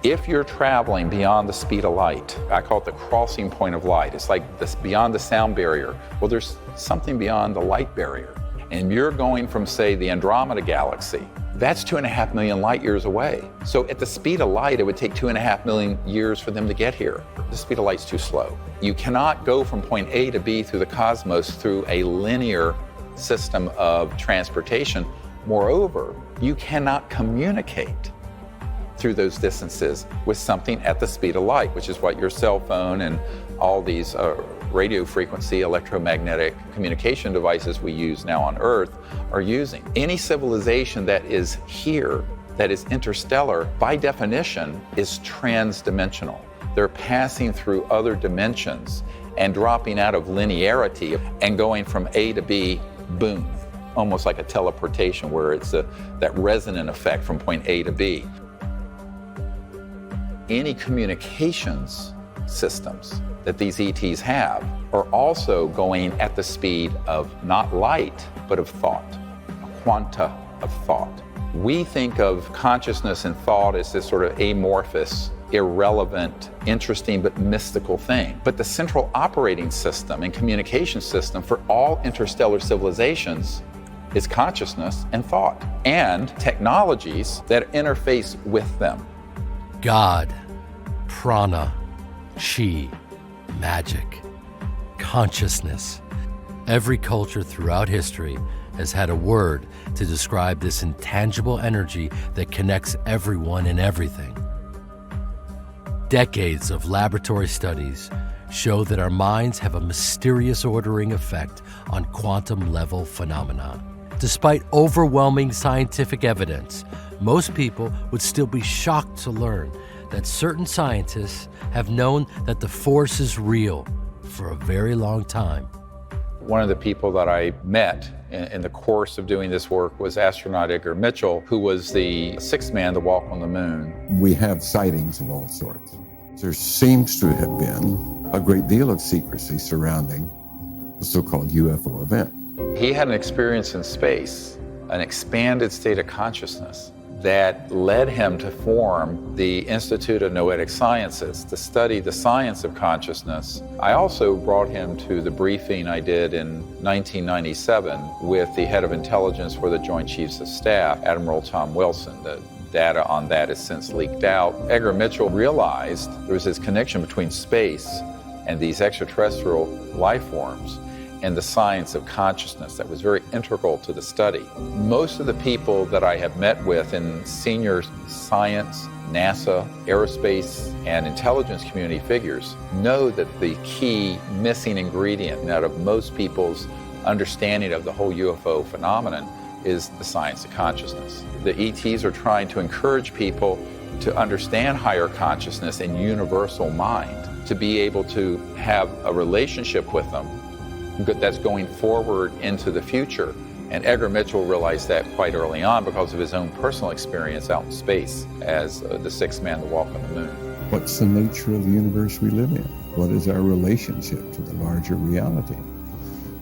If you're traveling beyond the speed of light, I call it the crossing point of light. It's like this beyond the sound barrier. Well, there's something beyond the light barrier. And you're going from, say, the Andromeda galaxy. That's 2.5 million light years away. So at the speed of light, it would take 2.5 million years for them to get here. The speed of light's too slow. You cannot go from point A to B through the cosmos through a linear system of transportation. Moreover, you cannot communicate through those distances with something at the speed of light, which is what your cell phone and all these radio frequency electromagnetic communication devices we use now on Earth are using. Any civilization that is here, that is interstellar, by definition is transdimensional. They're passing through other dimensions and dropping out of linearity and going from A to B, boom, almost like a teleportation where it's that resonant effect from point A to B. Any communications systems that these ETs have are also going at the speed of not light, but of thought, a quanta of thought. We think of consciousness and thought as this sort of amorphous, irrelevant, interesting, but mystical thing. But the central operating system and communication system for all interstellar civilizations is consciousness and thought, and technologies that interface with them. God, prana, chi, magic, consciousness. Every culture throughout history has had a word to describe this intangible energy that connects everyone and everything. Decades of laboratory studies show that our minds have a mysterious ordering effect on quantum-level phenomena. Despite overwhelming scientific evidence, most people would still be shocked to learn that certain scientists have known that the force is real for a very long time. One of the people that I met in the course of doing this work was astronaut Edgar Mitchell, who was the sixth man to walk on the moon. We have sightings of all sorts. There seems to have been a great deal of secrecy surrounding the so-called UFO event. He had an experience in space, an expanded state of consciousness that led him to form the Institute of Noetic Sciences to study the science of consciousness. I also brought him to the briefing I did in 1997 with the head of intelligence for the Joint Chiefs of Staff, Admiral Tom Wilson. The data on that has since leaked out. Edgar Mitchell realized there was this connection between space and these extraterrestrial life forms and the science of consciousness that was very integral to the study. Most of the people that I have met with in senior science, NASA, aerospace, and intelligence community figures know that the key missing ingredient out of most people's understanding of the whole UFO phenomenon is the science of consciousness. The ETs are trying to encourage people to understand higher consciousness and universal mind, to be able to have a relationship with them that's going forward into the future. And Edgar Mitchell realized that quite early on because of his own personal experience out in space as the sixth man to walk on the moon. What's the nature of the universe we live in? What is our relationship to the larger reality?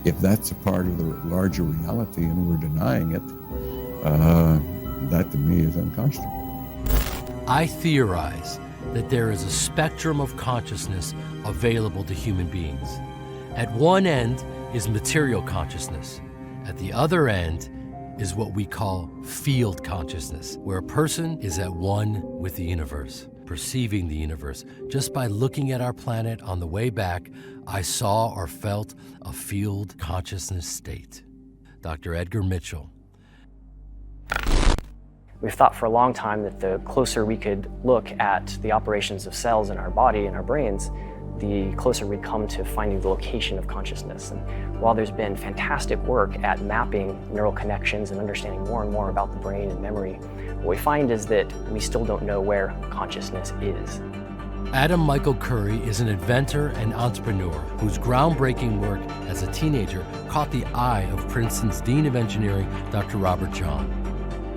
If that's a part of the larger reality and we're denying it, that to me is unconscionable. I theorize that there is a spectrum of consciousness available to human beings. At one end is material consciousness. At the other end is what we call field consciousness, where a person is at one with the universe, perceiving the universe. Just by looking at our planet on the way back, I saw or felt a field consciousness state. Dr. Edgar Mitchell. We've thought for a long time that the closer we could look at the operations of cells in our body and our brains, the closer we'd come to finding the location of consciousness. And while there's been fantastic work at mapping neural connections and understanding more and more about the brain and memory, what we find is that we still don't know where consciousness is. Adam Michael Curry is an inventor and entrepreneur whose groundbreaking work as a teenager caught the eye of Princeton's Dean of Engineering, Dr. Robert John.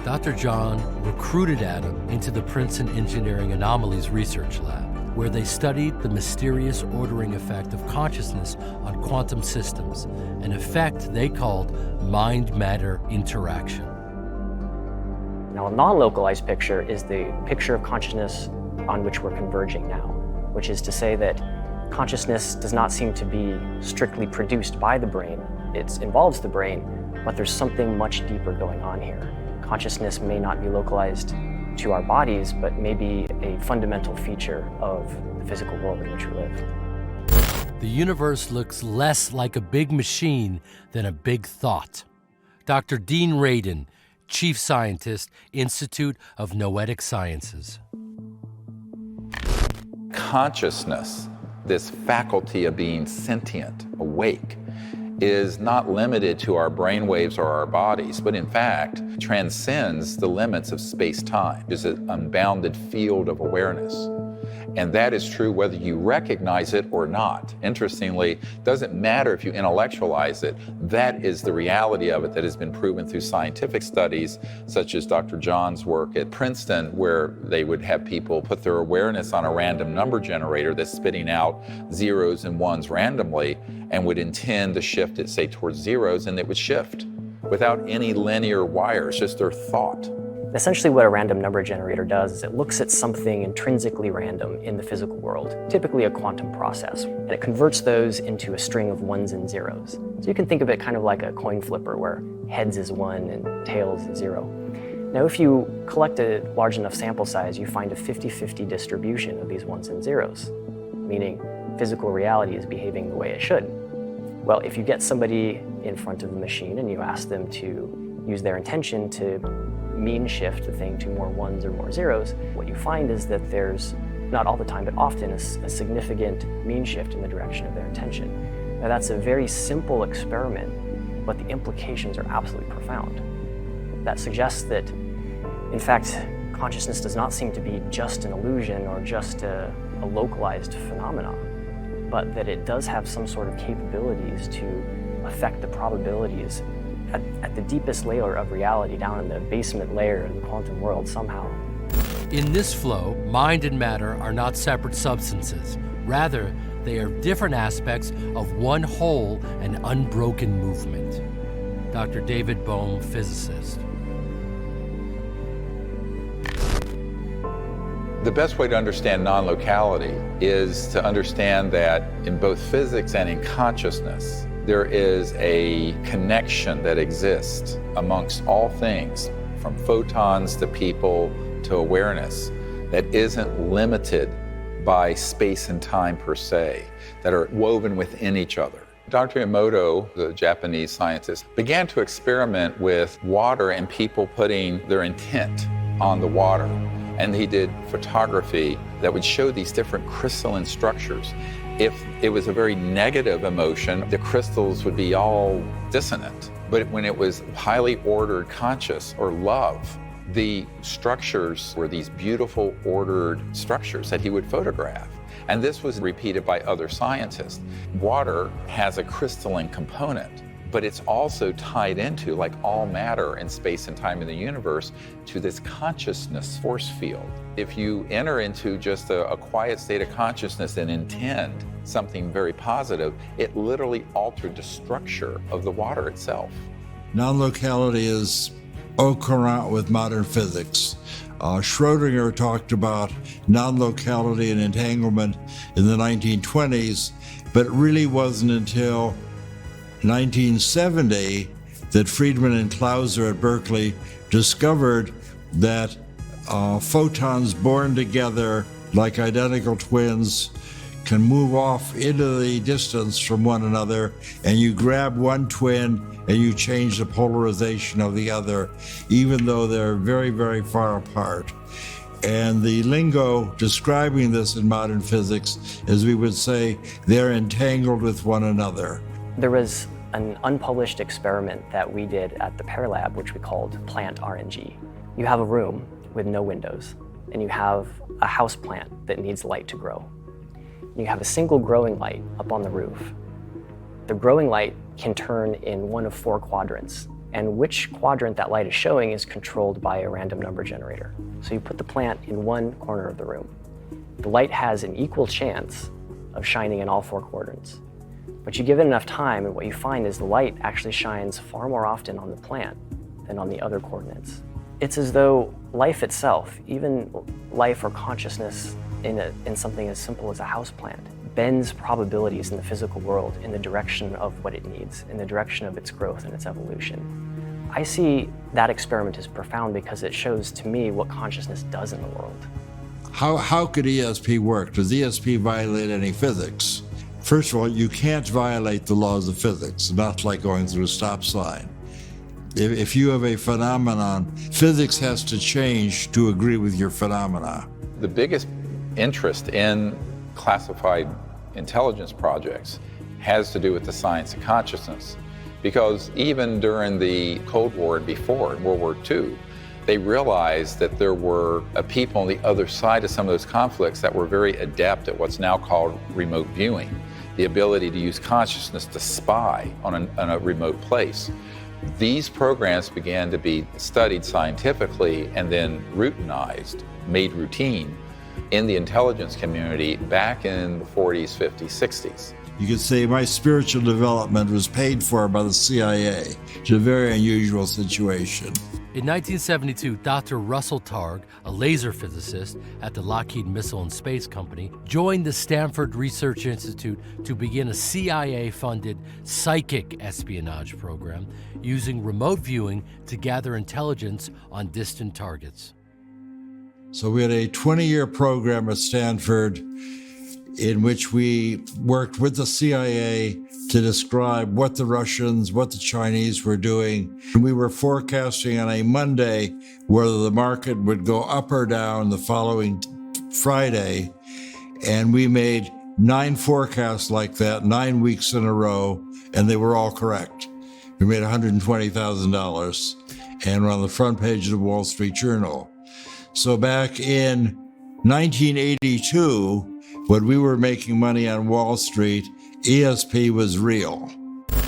Dr. John recruited Adam into the Princeton Engineering Anomalies Research Lab, where they studied the mysterious ordering effect of consciousness on quantum systems, an effect they called mind-matter interaction. Now, a non-localized picture is the picture of consciousness on which we're converging now, which is to say that consciousness does not seem to be strictly produced by the brain. It involves the brain, but there's something much deeper going on here. Consciousness may not be localized to our bodies, but may be a fundamental feature of the physical world in which we live. The universe looks less like a big machine than a big thought. Dr. Dean Radin, Chief Scientist, Institute of Noetic Sciences. Consciousness, this faculty of being sentient, awake, is not limited to our brainwaves or our bodies, but in fact transcends the limits of space-time. It's an unbounded field of awareness. And that is true whether you recognize it or not. Interestingly, it doesn't matter if you intellectualize it. That is the reality of it that has been proven through scientific studies, such as Dr. John's work at Princeton, where they would have people put their awareness on a random number generator that's spitting out zeros and ones randomly, and would intend to shift it, say, towards zeros, and it would shift without any linear wires, just their thought. Essentially what a random number generator does is it looks at something intrinsically random in the physical world, typically a quantum process, and it converts those into a string of ones and zeros. So you can think of it kind of like a coin flipper where heads is 1 and tails is 0. Now if you collect a large enough sample size, you find a 50-50 distribution of these ones and zeros, meaning physical reality is behaving the way it should. Well, if you get somebody in front of the machine and you ask them to use their intention to mean shift the thing to more ones or more zeros, what you find is that there's, not all the time, but often a significant mean shift in the direction of their intention. Now that's a very simple experiment, but the implications are absolutely profound. That suggests that, in fact, consciousness does not seem to be just an illusion or just a localized phenomenon, but that it does have some sort of capabilities to affect the probabilities at the deepest layer of reality, down in the basement layer of the quantum world somehow. In this flow, mind and matter are not separate substances. Rather, they are different aspects of one whole and unbroken movement. Dr. David Bohm, physicist. The best way to understand non-locality is to understand that in both physics and in consciousness, there is a connection that exists amongst all things, from photons to people to awareness, that isn't limited by space and time per se, that are woven within each other. Dr. Emoto, the Japanese scientist, began to experiment with water and people putting their intent on the water. And he did photography that would show these different crystalline structures. If it was a very negative emotion, the crystals would be all dissonant. But when it was highly ordered conscious or love, the structures were these beautiful ordered structures that he would photograph. And this was repeated by other scientists. Water has a crystalline component, but it's also tied into, like all matter in space and time in the universe, to this consciousness force field. If you enter into just a quiet state of consciousness and intend something very positive, it literally altered the structure of the water itself. Non-locality is au courant with modern physics. Schrödinger talked about non-locality and entanglement in the 1920s, but it really wasn't until 1970 that Friedman and Clauser at Berkeley discovered that photons born together like identical twins can move off into the distance from one another, and you grab one twin and you change the polarization of the other, even though they're very, very far apart. And the lingo describing this in modern physics is, we would say, they're entangled with one another. There was an unpublished experiment that we did at the Pear Lab, which we called plant RNG. You have a room with no windows, and you have a house plant that needs light to grow. You have a single growing light up on the roof. The growing light can turn in one of 4 quadrants, and which quadrant that light is showing is controlled by a random number generator. So you put the plant in one corner of the room. The light has an equal chance of shining in all 4 quadrants. But you give it enough time, and what you find is the light actually shines far more often on the plant than on the other coordinates. It's as though life itself, even life or consciousness in something as simple as a houseplant, bends probabilities in the physical world in the direction of what it needs, in the direction of its growth and its evolution. I see that experiment as profound because it shows to me what consciousness does in the world. How could ESP work? Does ESP violate any physics? First of all, you can't violate the laws of physics, not like going through a stop sign. If you have a phenomenon, physics has to change to agree with your phenomena. The biggest interest in classified intelligence projects has to do with the science of consciousness. Because even during the Cold War and before, in World War II, they realized that there were people on the other side of some of those conflicts that were very adept at what's now called remote viewing, the ability to use consciousness to spy on a remote place. These programs began to be studied scientifically and then routinized, made routine in the intelligence community back in the 40s, 50s, 60s. You could say my spiritual development was paid for by the CIA. It's a very unusual situation. In 1972, Dr. Russell Targ, a laser physicist at the Lockheed Missile and Space Company, joined the Stanford Research Institute to begin a CIA-funded psychic espionage program using remote viewing to gather intelligence on distant targets. So we had a 20-year program at Stanford in which we worked with the CIA to describe what the Russians, what the Chinese were doing. And we were forecasting on a Monday whether the market would go up or down the following Friday. And we made 9 forecasts like that, 9 weeks in a row, and they were all correct. We made $120,000 and were on the front page of the Wall Street Journal. So back in 1982, when we were making money on Wall Street, ESP was real.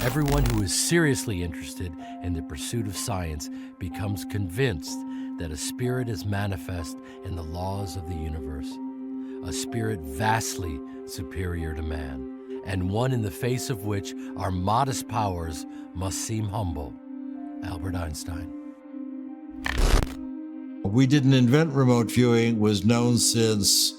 Everyone who is seriously interested in the pursuit of science becomes convinced that a spirit is manifest in the laws of the universe, a spirit vastly superior to man, and one in the face of which our modest powers must seem humble. Albert Einstein. We didn't invent remote viewing. It was known since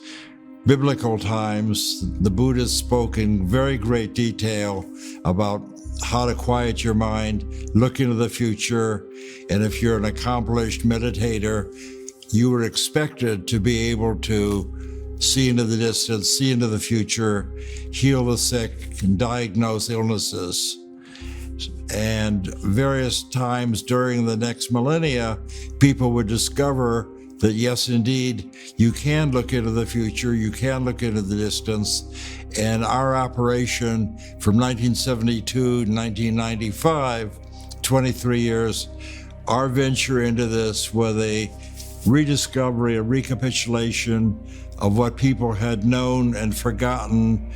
biblical times. The Buddhists spoke in very great detail about how to quiet your mind, look into the future, and if you're an accomplished meditator, you were expected to be able to see into the distance, see into the future, heal the sick, and diagnose illnesses. And various times during the next millennia, people would discover that yes, indeed, you can look into the future, you can look into the distance. And our operation from 1972 to 1995, 23 years, our venture into this was a rediscovery, a recapitulation of what people had known and forgotten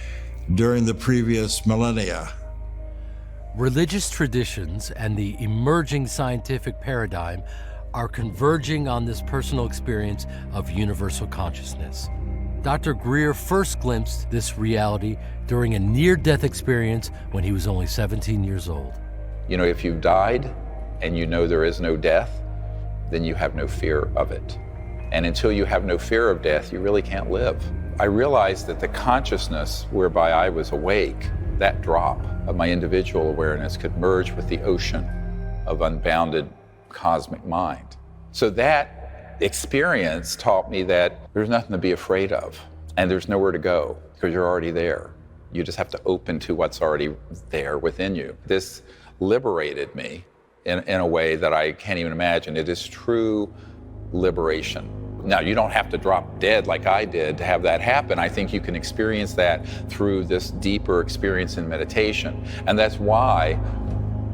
during the previous millennia. Religious traditions and the emerging scientific paradigm are converging on this personal experience of universal consciousness. Dr. Greer first glimpsed this reality during a near-death experience when he was only 17 years old. You know, if you've died and you know there is no death, then you have no fear of it. And until you have no fear of death, you really can't live. I realized that the consciousness whereby I was awake, that drop of my individual awareness could merge with the ocean of unbounded cosmic mind. So that experience taught me that there's nothing to be afraid of, and there's nowhere to go because you're already there. You just have to open to what's already there within you. This liberated me in a way that I can't even imagine. It is true liberation. Now, you don't have to drop dead like I did to have that happen. I think you can experience that through this deeper experience in meditation. And that's why,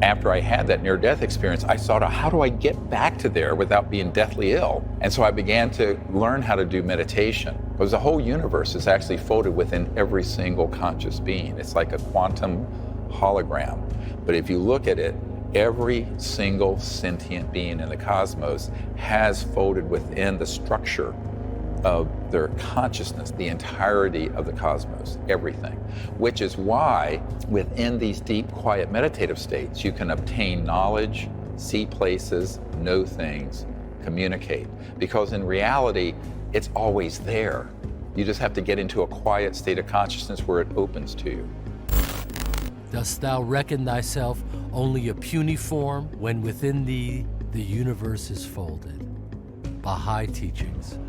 after I had that near-death experience, I thought, how do I get back to there without being deathly ill? And so I began to learn how to do meditation. Because the whole universe is actually folded within every single conscious being. It's like a quantum hologram. But if you look at it, every single sentient being in the cosmos has folded within the structure of their consciousness, the entirety of the cosmos, everything. Which is why within these deep, quiet, meditative states, you can obtain knowledge, see places, know things, communicate. Because in reality, it's always there. You just have to get into a quiet state of consciousness where it opens to you. Dost thou reckon thyself only a puny form when within thee the universe is folded? Baha'i teachings.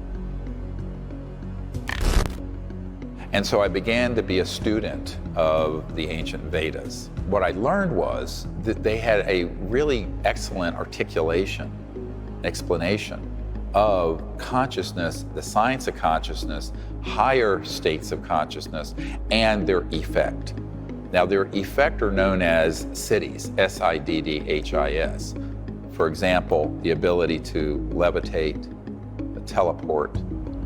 And so I began to be a student of the ancient Vedas. What I learned was that they had a really excellent articulation, explanation of consciousness, the science of consciousness, higher states of consciousness, and their effect. Now, their effect are known as siddhis, S-I-D-D-H-I-S. For example, the ability to levitate, teleport,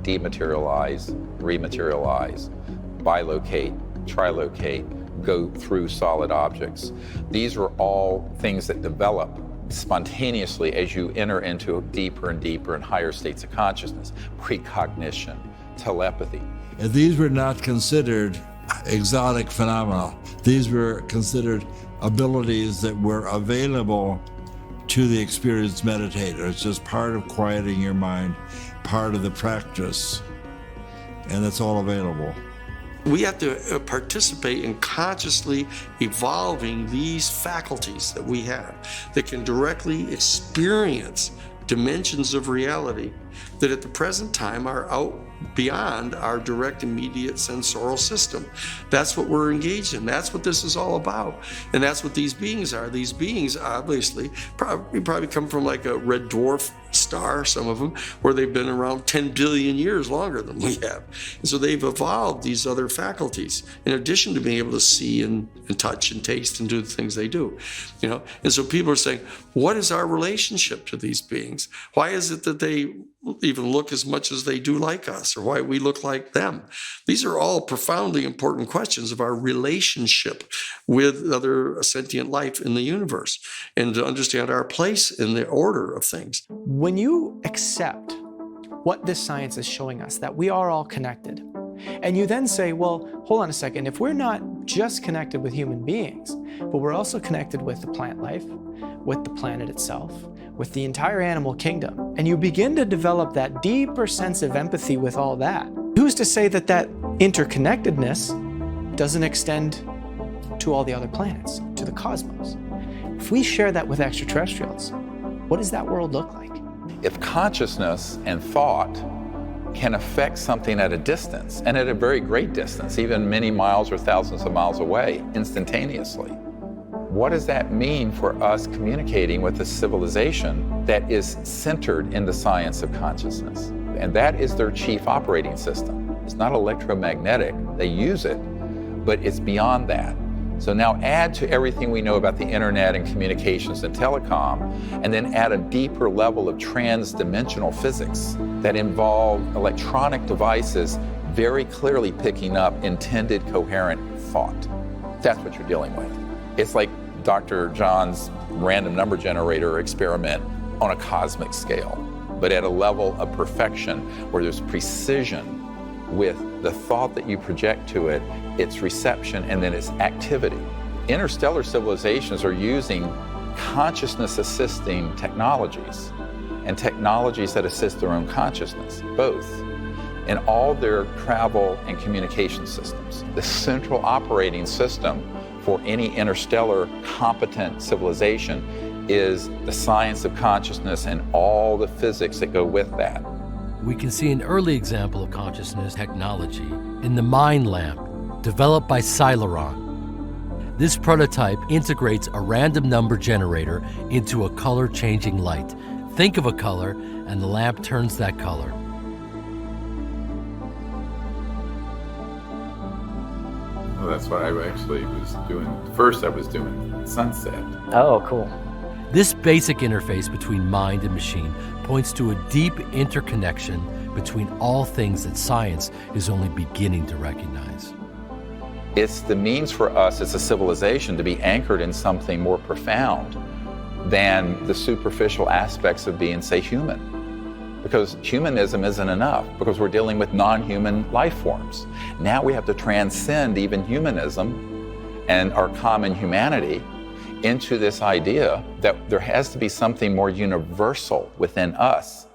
dematerialize, rematerialize, bilocate, trilocate, go through solid objects. These are all things that develop spontaneously as you enter into deeper and deeper and higher states of consciousness. Precognition, telepathy. And these were not considered exotic phenomena. These were considered abilities that were available to the experienced meditator. It's just part of quieting your mind, part of the practice, and it's all available. We have to participate in consciously evolving these faculties that we have that can directly experience dimensions of reality that at the present time are out beyond our direct, immediate sensorial system. That's what we're engaged in. That's what this is all about. And that's what these beings are. These beings obviously probably come from like a red dwarf star, some of them, where they've been around 10 billion years longer than we have. And so they've evolved these other faculties in addition to being able to see and touch and taste and do the things they do. You know, and so people are saying, what is our relationship to these beings? Why is it that they even look as much as they do like us, or why we look like them? These are all profoundly important questions of our relationship with other sentient life in the universe, and to understand our place in the order of things. When you accept what this science is showing us, that we are all connected, and you then say, well, hold on a second, if we're not just connected with human beings, but we're also connected with the plant life, with the planet itself, with the entire animal kingdom, and you begin to develop that deeper sense of empathy with all that, who's to say that that interconnectedness doesn't extend to all the other planets, to the cosmos? If we share that with extraterrestrials, what does that world look like? If consciousness and thought can affect something at a distance, and at a very great distance, even many miles or thousands of miles away, instantaneously, what does that mean for us communicating with a civilization that is centered in the science of consciousness? And that is their chief operating system. It's not electromagnetic, they use it, but it's beyond that. So now add to everything we know about the internet and communications and telecom, and then add a deeper level of trans-dimensional physics that involve electronic devices very clearly picking up intended coherent thought. That's what you're dealing with. It's like Dr. John's random number generator experiment on a cosmic scale, but at a level of perfection where there's precision with the thought that you project to it, its reception, and then its activity. Interstellar civilizations are using consciousness-assisting technologies and technologies that assist their own consciousness, both, in all their travel and communication systems. The central operating system for any interstellar competent civilization is the science of consciousness and all the physics that go with that. We can see an early example of consciousness technology in the Mind Lamp, developed by Celeron. This prototype integrates a random number generator into a color-changing light. Think of a color, and the lamp turns that color. Well, that's what I actually was doing. First, I was doing sunset. Oh, cool. This basic interface between mind and machine points to a deep interconnection between all things that science is only beginning to recognize. It's the means for us as a civilization to be anchored in something more profound than the superficial aspects of being, say, human. Because humanism isn't enough, because we're dealing with non-human life forms. Now we have to transcend even humanism and our common humanity into this idea that there has to be something more universal within us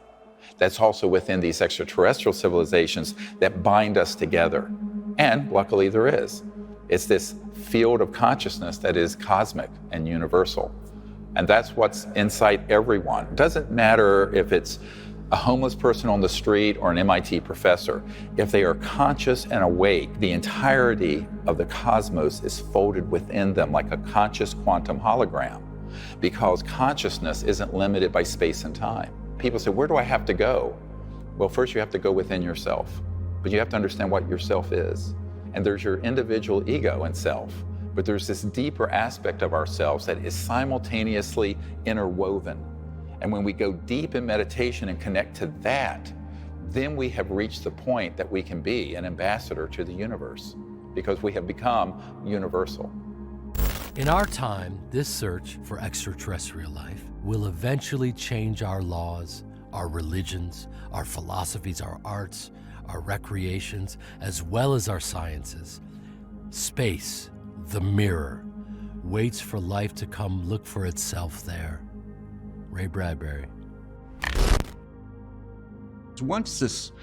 that's also within these extraterrestrial civilizations that bind us together. And luckily there is. It's this field of consciousness that is cosmic and universal. And that's what's inside everyone. It doesn't matter if it's a homeless person on the street or an MIT professor. If they are conscious and awake, the entirety of the cosmos is folded within them like a conscious quantum hologram, because consciousness isn't limited by space and time. People say, where do I have to go? Well, first you have to go within yourself, but you have to understand what yourself is. And there's your individual ego and self, but there's this deeper aspect of ourselves that is simultaneously interwoven. And when we go deep in meditation and connect to that, then we have reached the point that we can be an ambassador to the universe, because we have become universal. In our time, this search for extraterrestrial life will eventually change our laws, our religions, our philosophies, our arts, our recreations, as well as our sciences. Space, the mirror, waits for life to come look for itself there. Ray Bradbury. Once this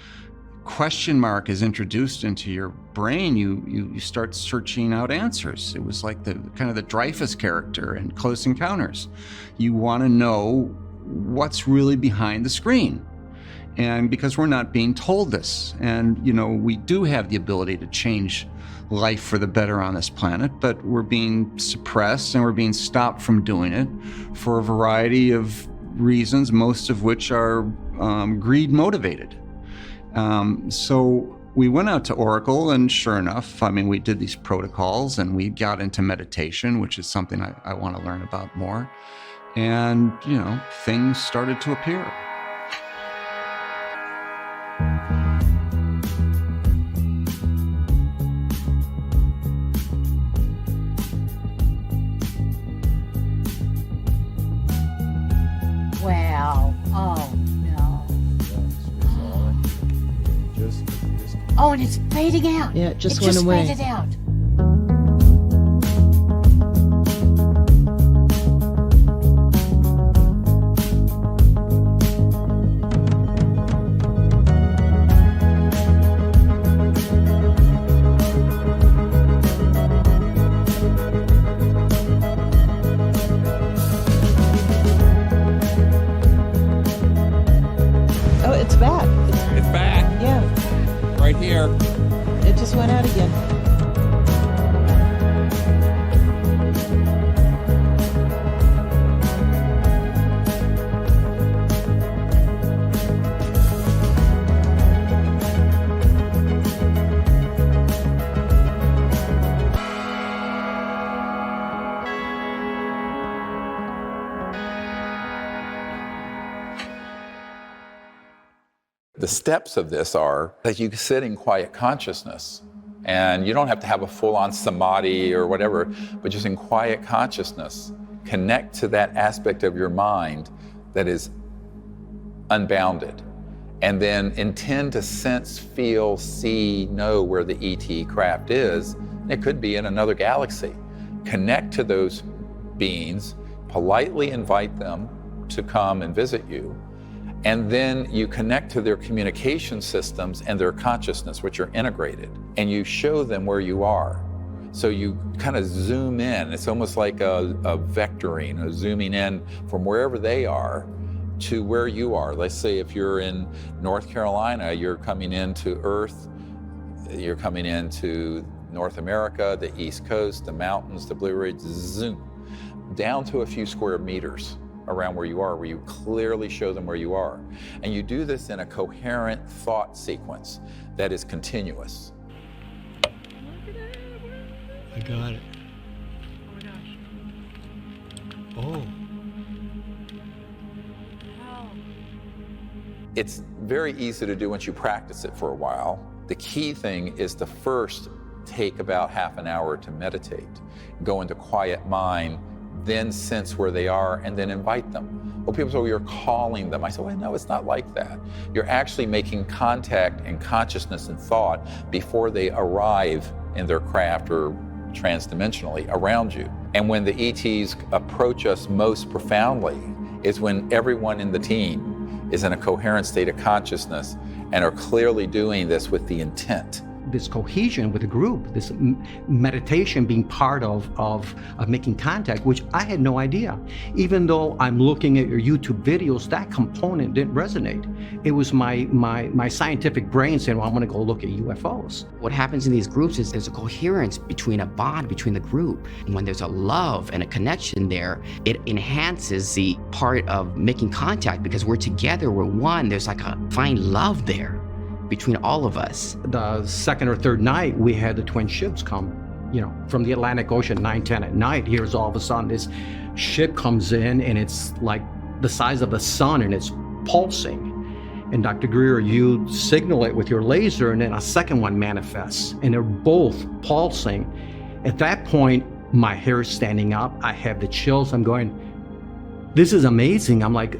question mark is introduced into your brain, you start searching out answers. It was like the kind of the Dreyfus character in Close Encounters. You want to know what's really behind the screen. And because we're not being told this, and we do have the ability to change life for the better on this planet, but we're being suppressed and we're being stopped from doing it for a variety of reasons, most of which are greed motivated. So we went out to Oracle, and sure enough, we did these protocols and we got into meditation, which is something I want to learn about more. And, things started to appear. Wow. Oh, no. Oh, and it's fading out. Yeah, it just went away. It just faded out. Oh, it's back. It's back. Yeah. Right here. It just went out again. The steps of this are that you sit in quiet consciousness, and you don't have to have a full-on samadhi or whatever, but just in quiet consciousness, connect to that aspect of your mind that is unbounded, and then intend to sense, feel, see, know where the ET craft is. It could be in another galaxy. Connect to those beings, politely invite them to come and visit you, and then you connect to their communication systems and their consciousness, which are integrated, and you show them where you are. So you kind of zoom in. It's almost like a vectoring, a zooming in from wherever they are to where you are. Let's say if you're in North Carolina, you're coming into Earth, you're coming into North America, the East Coast, the mountains, the Blue Ridge, zoom, down to a few square meters around where you are, where you clearly show them where you are. And you do this in a coherent thought sequence that is continuous. I got it. Oh my gosh. Oh. Wow. It's very easy to do once you practice it for a while. The key thing is to first take about half an hour to meditate, go into quiet mind, then sense where they are, and then invite them. Well, people say, well, you're calling them. I say, well, no, it's not like that. You're actually making contact in consciousness and thought before they arrive in their craft or transdimensionally around you. And when the ETs approach us most profoundly is when everyone in the team is in a coherent state of consciousness and are clearly doing this with the intent. This cohesion with the group, this meditation being part of making contact, which I had no idea. Even though I'm looking at your YouTube videos, that component didn't resonate. It was my scientific brain saying, well, I'm gonna go look at UFOs. What happens in these groups is there's a coherence between a bond between the group. And when there's a love and a connection there, it enhances the part of making contact because we're together, we're one, there's like a fine love there between all of us. The second or third night, we had the twin ships come, from the Atlantic Ocean, 9:10 at night. Here's all of a sudden this ship comes in and it's like the size of the sun and it's pulsing. And Dr. Greer, you signal it with your laser and then a second one manifests and they're both pulsing. At that point, my hair is standing up. I have the chills. I'm going, this is amazing. I'm like,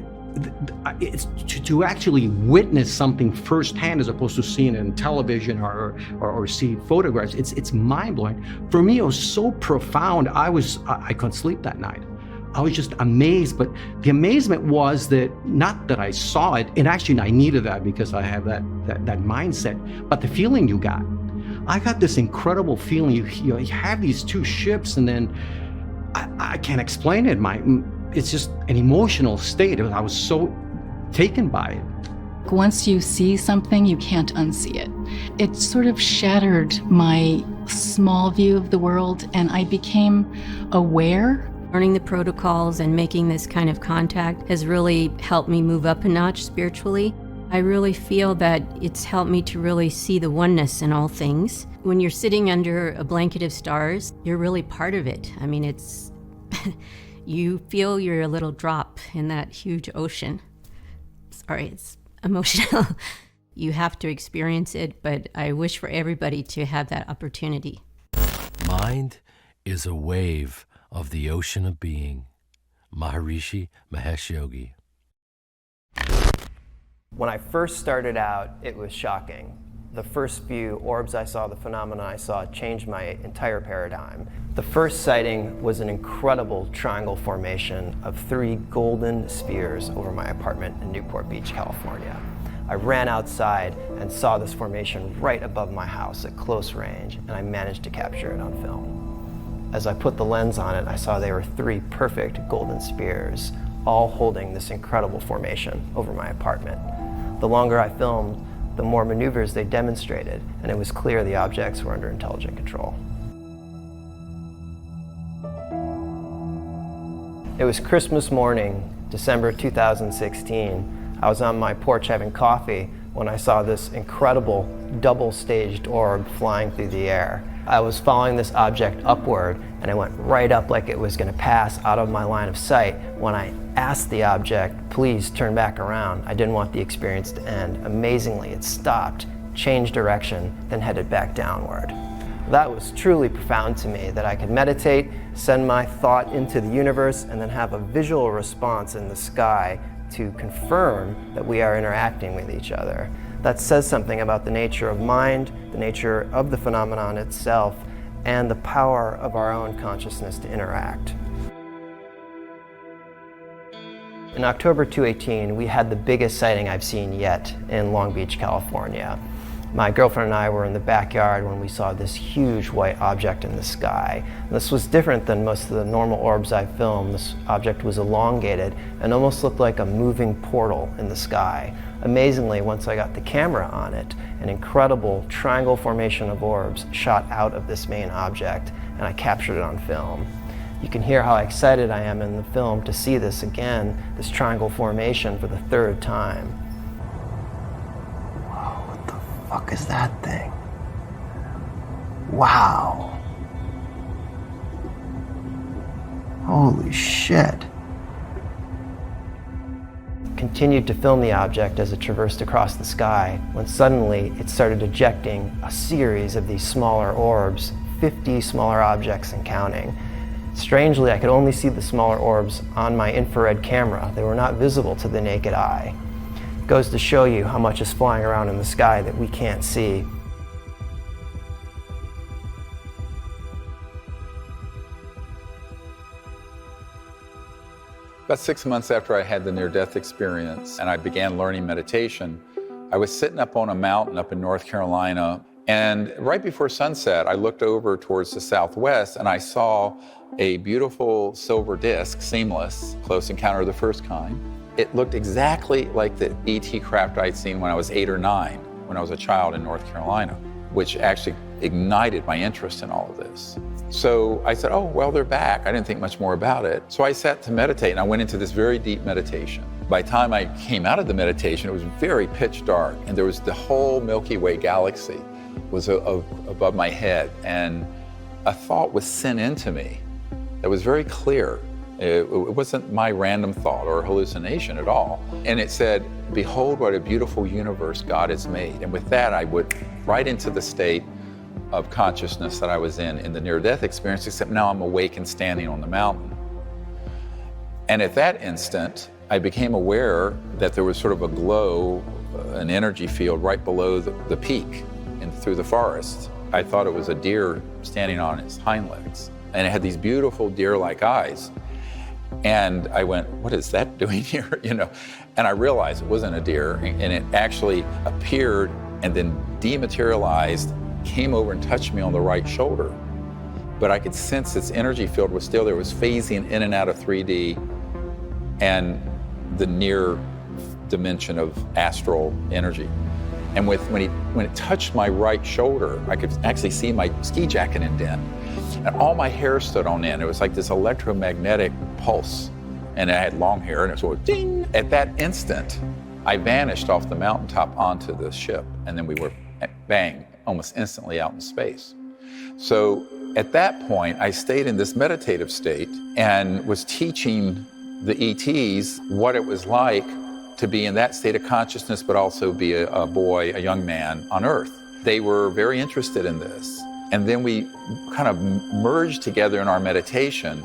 it's to actually witness something firsthand as opposed to seeing it in television or see photographs. It's mind-blowing. For me, it was so profound. I couldn't sleep that night. I was just amazed, but the amazement was that not that I saw it, and actually I needed that because I have that mindset, but the feeling you got. I got this incredible feeling. You have these two ships, and then I can't explain it. It's just an emotional state. I was so taken by it. Once you see something, you can't unsee it. It sort of shattered my small view of the world, and I became aware. Learning the protocols and making this kind of contact has really helped me move up a notch spiritually. I really feel that it's helped me to really see the oneness in all things. When you're sitting under a blanket of stars, you're really part of it. I mean, it's... You feel you're a little drop in that huge ocean. Sorry, it's emotional. You have to experience it, but I wish for everybody to have that opportunity. Mind is a wave of the ocean of being. Maharishi Mahesh Yogi. When I first started out, it was shocking. The first few orbs I saw, the phenomena I saw, changed my entire paradigm. The first sighting was an incredible triangle formation of 3 golden spheres over my apartment in Newport Beach, California. I ran outside and saw this formation right above my house at close range, and I managed to capture it on film. As I put the lens on it, I saw they were 3 perfect golden spheres, all holding this incredible formation over my apartment. The longer I filmed, the more maneuvers they demonstrated, and it was clear the objects were under intelligent control. It was Christmas morning, December 2016. I was on my porch having coffee when I saw this incredible double-staged orb flying through the air. I was following this object upward, and it went right up like it was going to pass out of my line of sight when I asked the object, please turn back around. I didn't want the experience to end. Amazingly, it stopped, changed direction, then headed back downward. That was truly profound to me, that I could meditate, send my thought into the universe, and then have a visual response in the sky to confirm that we are interacting with each other. That says something about the nature of mind, the nature of the phenomenon itself, and the power of our own consciousness to interact. In October 2018, we had the biggest sighting I've seen yet in Long Beach, California. My girlfriend and I were in the backyard when we saw this huge white object in the sky. And this was different than most of the normal orbs I filmed. This object was elongated and almost looked like a moving portal in the sky. Amazingly, once I got the camera on it, an incredible triangle formation of orbs shot out of this main object, and I captured it on film. You can hear how excited I am in the film to see this again, this triangle formation for the 3rd time. Whoa, what the fuck is that thing? Wow. Holy shit. Continued to film the object as it traversed across the sky when suddenly it started ejecting a series of these smaller orbs, 50 smaller objects and counting. Strangely, I could only see the smaller orbs on my infrared camera. They were not visible to the naked eye. It goes to show you how much is flying around in the sky that we can't see. About 6 months after I had the near-death experience and I began learning meditation, I was sitting up on a mountain up in North Carolina, and right before sunset, I looked over towards the southwest and I saw a beautiful silver disc, seamless, close encounter of the first kind. It looked exactly like the ET craft I'd seen when I was 8 or 9, when I was a child in North Carolina, which actually ignited my interest in all of this. So I said, oh, well, they're back. I didn't think much more about it. So I sat to meditate, and I went into this very deep meditation. By the time I came out of the meditation, it was very pitch dark, and there was the whole Milky Way galaxy was above my head, and a thought was sent into me that was very clear. It wasn't my random thought or hallucination at all. And it said, behold what a beautiful universe God has made. And with that, I went right into the state of consciousness that I was in the near-death experience, except now I'm awake and standing on the mountain. And at that instant, I became aware that there was sort of a glow, an energy field right below the peak and through the forest. I thought it was a deer standing on its hind legs, and it had these beautiful deer-like eyes. And I went, what is that doing here? And I realized it wasn't a deer, and it actually appeared and then dematerialized, came over and touched me on the right shoulder. But I could sense its energy field was still there. It was phasing in and out of 3D and the near dimension of astral energy. And when it touched my right shoulder, I could actually see my ski jacket indent. And all my hair stood on end. It was like this electromagnetic pulse. And I had long hair, and it was sort of ding. At that instant, I vanished off the mountaintop onto the ship. And then we were, bang, almost instantly out in space. So at that point, I stayed in this meditative state and was teaching the ETs what it was like to be in that state of consciousness, but also be a boy, a young man on Earth. They were very interested in this. And then we kind of merged together in our meditation,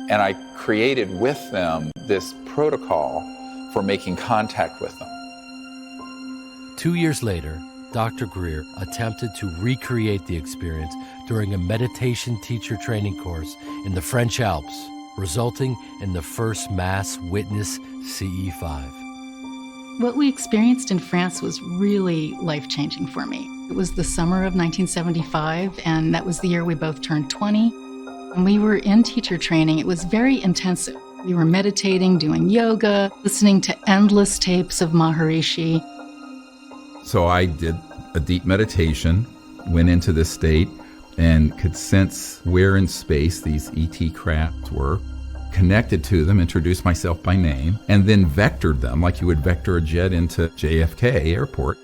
and I created with them this protocol for making contact with them. 2 years later, Dr. Greer attempted to recreate the experience during a meditation teacher training course in the French Alps, resulting in the first mass witness CE5. What we experienced in France was really life-changing for me. It was the summer of 1975, and that was the year we both turned 20. When we were in teacher training, it was very intensive. We were meditating, doing yoga, listening to endless tapes of Maharishi. So I did a deep meditation, went into this state, and could sense where in space these ET crafts were, connected to them, introduced myself by name, and then vectored them like you would vector a jet into JFK Airport.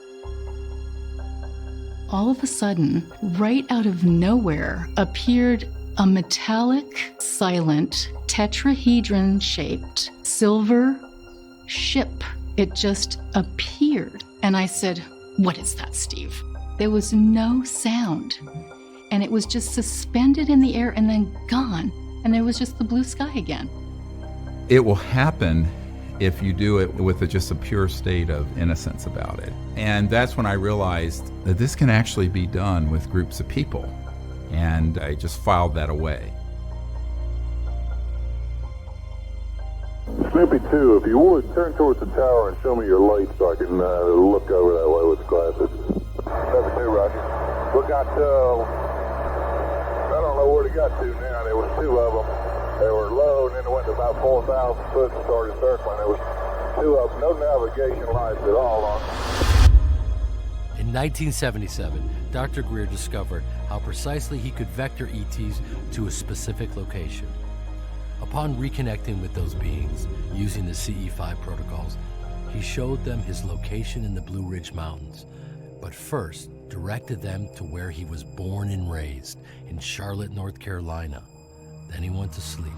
All of a sudden, right out of nowhere, appeared a metallic, silent, tetrahedron-shaped silver ship. It just appeared. And I said, "What is that, Steve?" There was no sound. And it was just suspended in the air and then gone. And there was just the blue sky again. It will happen if you do it with just a pure state of innocence about it. And that's when I realized that this can actually be done with groups of people. And I just filed that away. Snoopy 2, if you would, turn towards the tower and show me your light so I can look over that way with the glasses. Snoopy 2, Roger. We got, I don't know where they got to now. There was 2 of them. They were low, and then they went to about 4,000 foot and started circling. There was 2 of them, no navigation lights at all on them. In 1977, Dr. Greer discovered how precisely he could vector ETs to a specific location. Upon reconnecting with those beings using the CE5 protocols, he showed them his location in the Blue Ridge Mountains, but first directed them to where he was born and raised, in Charlotte, North Carolina. Then he went to sleep.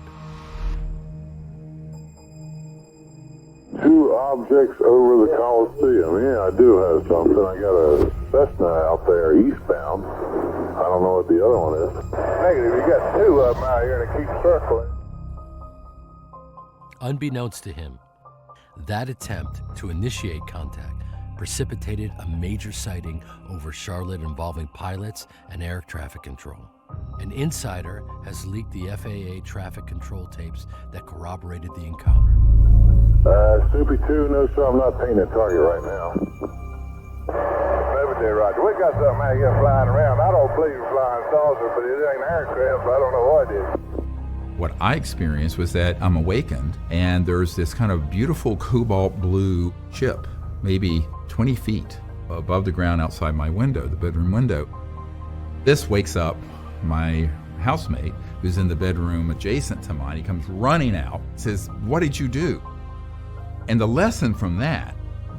2 objects over the Coliseum. Yeah, I do have something. I got a Cessna out there eastbound. I don't know what the other one is. Negative, you got 2 of them out here and they keep circling. Unbeknownst to him, that attempt to initiate contact precipitated a major sighting over Charlotte involving pilots and air traffic control. An insider has leaked the FAA traffic control tapes that corroborated the encounter. Snoopy 2, no sir, I'm not painting a target right now. Maybe there, Roger. We got something out here flying around. I don't believe in flying saucer, but it ain't an aircraft, so I don't know what it is. What I experienced was that I'm awakened and there's this kind of beautiful cobalt blue ship, maybe 20 feet above the ground outside my window, the bedroom window. This wakes up my housemate who's in the bedroom adjacent to mine. He comes running out, says, "What did you do?" And the lesson from that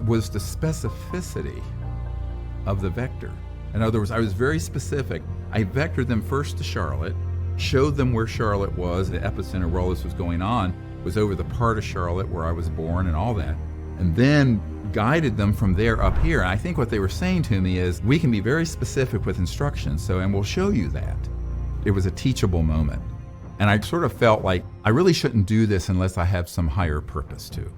was the specificity of the vector. In other words, I was very specific. I vectored them first to Charlotte, showed them where Charlotte was, the epicenter where all this was going on, was over the part of Charlotte where I was born and all that, and then guided them from there up here. And I think what they were saying to me is, we can be very specific with instructions, and we'll show you that. It was a teachable moment. And I sort of felt like I really shouldn't do this unless I have some higher purpose to.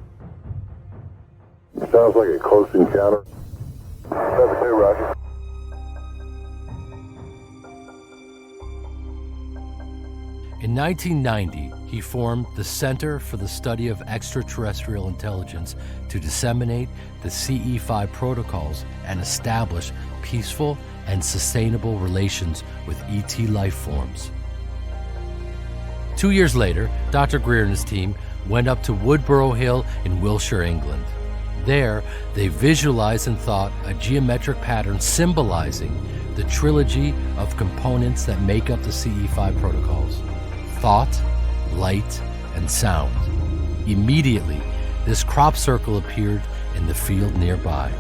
Sounds like a close encounter. Number 2, Roger. In 1990, he formed the Center for the Study of Extraterrestrial Intelligence to disseminate the CE5 protocols and establish peaceful and sustainable relations with ET life forms. 2 years later, Dr. Greer and his team went up to Woodborough Hill in Wiltshire, England. There, they visualized and thought a geometric pattern symbolizing the trilogy of components that make up the CE5 protocols: thought, light, and sound. Immediately, this crop circle appeared in the field nearby.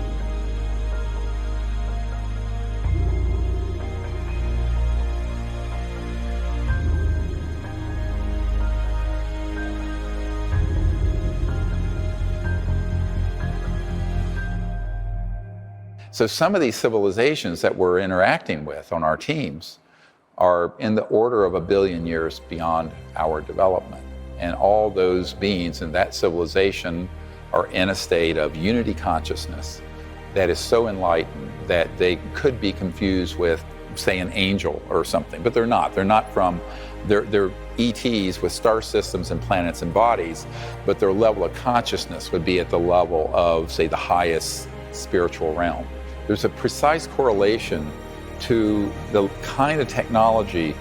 So some of these civilizations that we're interacting with on our teams are in the order of 1 billion years beyond our development. And all those beings in that civilization are in a state of unity consciousness that is so enlightened that they could be confused with, say, an angel or something, but they're not. They're not from, they're ETs with star systems and planets and bodies, but their level of consciousness would be at the level of, say, the highest spiritual realm. There's a precise correlation to the kind of technology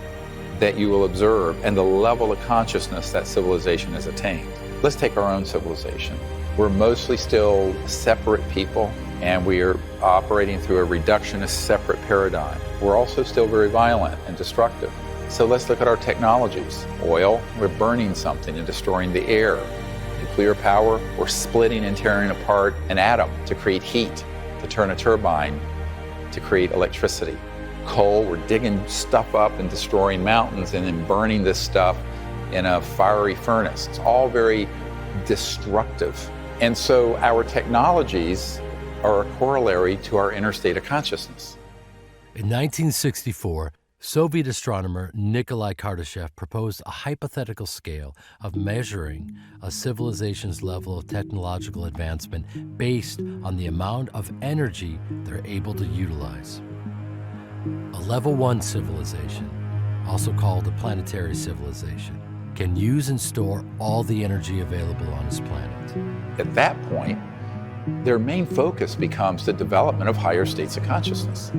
that you will observe and the level of consciousness that civilization has attained. Let's take our own civilization. We're mostly still separate people, and we are operating through a reductionist separate paradigm. We're also still very violent and destructive. So let's look at our technologies. Oil, we're burning something and destroying the air. Nuclear power, we're splitting and tearing apart an atom to create heat, to turn a turbine, to create electricity. Coal, we're digging stuff up and destroying mountains and then burning this stuff in a fiery furnace. It's all very destructive. And so our technologies are a corollary to our inner state of consciousness. In 1964, Soviet astronomer Nikolai Kardashev proposed a hypothetical scale of measuring a civilization's level of technological advancement based on the amount of energy they're able to utilize. A level 1 civilization, also called a planetary civilization, can use and store all the energy available on its planet. At that point, their main focus becomes the development of higher states of consciousness.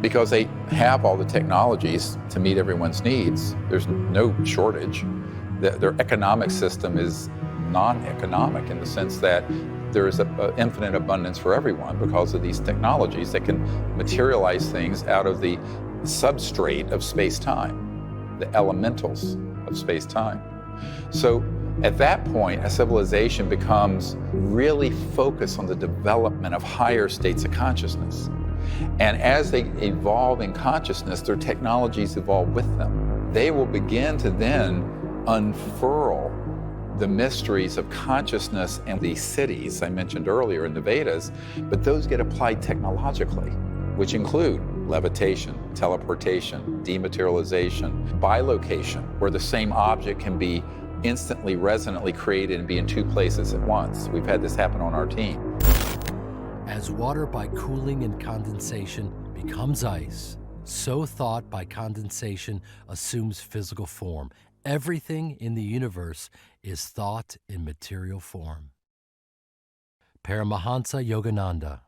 Because they have all the technologies to meet everyone's needs. There's no shortage. Their economic system is non-economic in the sense that there is an infinite abundance for everyone because of these technologies that can materialize things out of the substrate of space-time, the elementals of space-time. So at that point, a civilization becomes really focused on the development of higher states of consciousness. And as they evolve in consciousness, their technologies evolve with them. They will begin to then unfurl the mysteries of consciousness and these cities I mentioned earlier in the Vedas, but those get applied technologically, which include levitation, teleportation, dematerialization, bilocation, where the same object can be instantly resonantly created and be in two places at once. We've had this happen on our team. As water by cooling and condensation becomes ice, so thought by condensation assumes physical form. Everything in the universe is thought in material form. Paramahansa Yogananda.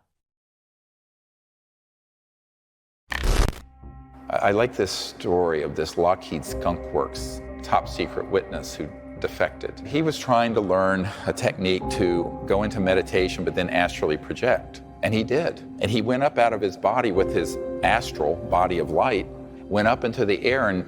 I like this story of this Lockheed Skunk Works top secret witness who defected. He was trying to learn a technique to go into meditation but then astrally project. And he did. And he went up out of his body with his astral body of light, went up into the air and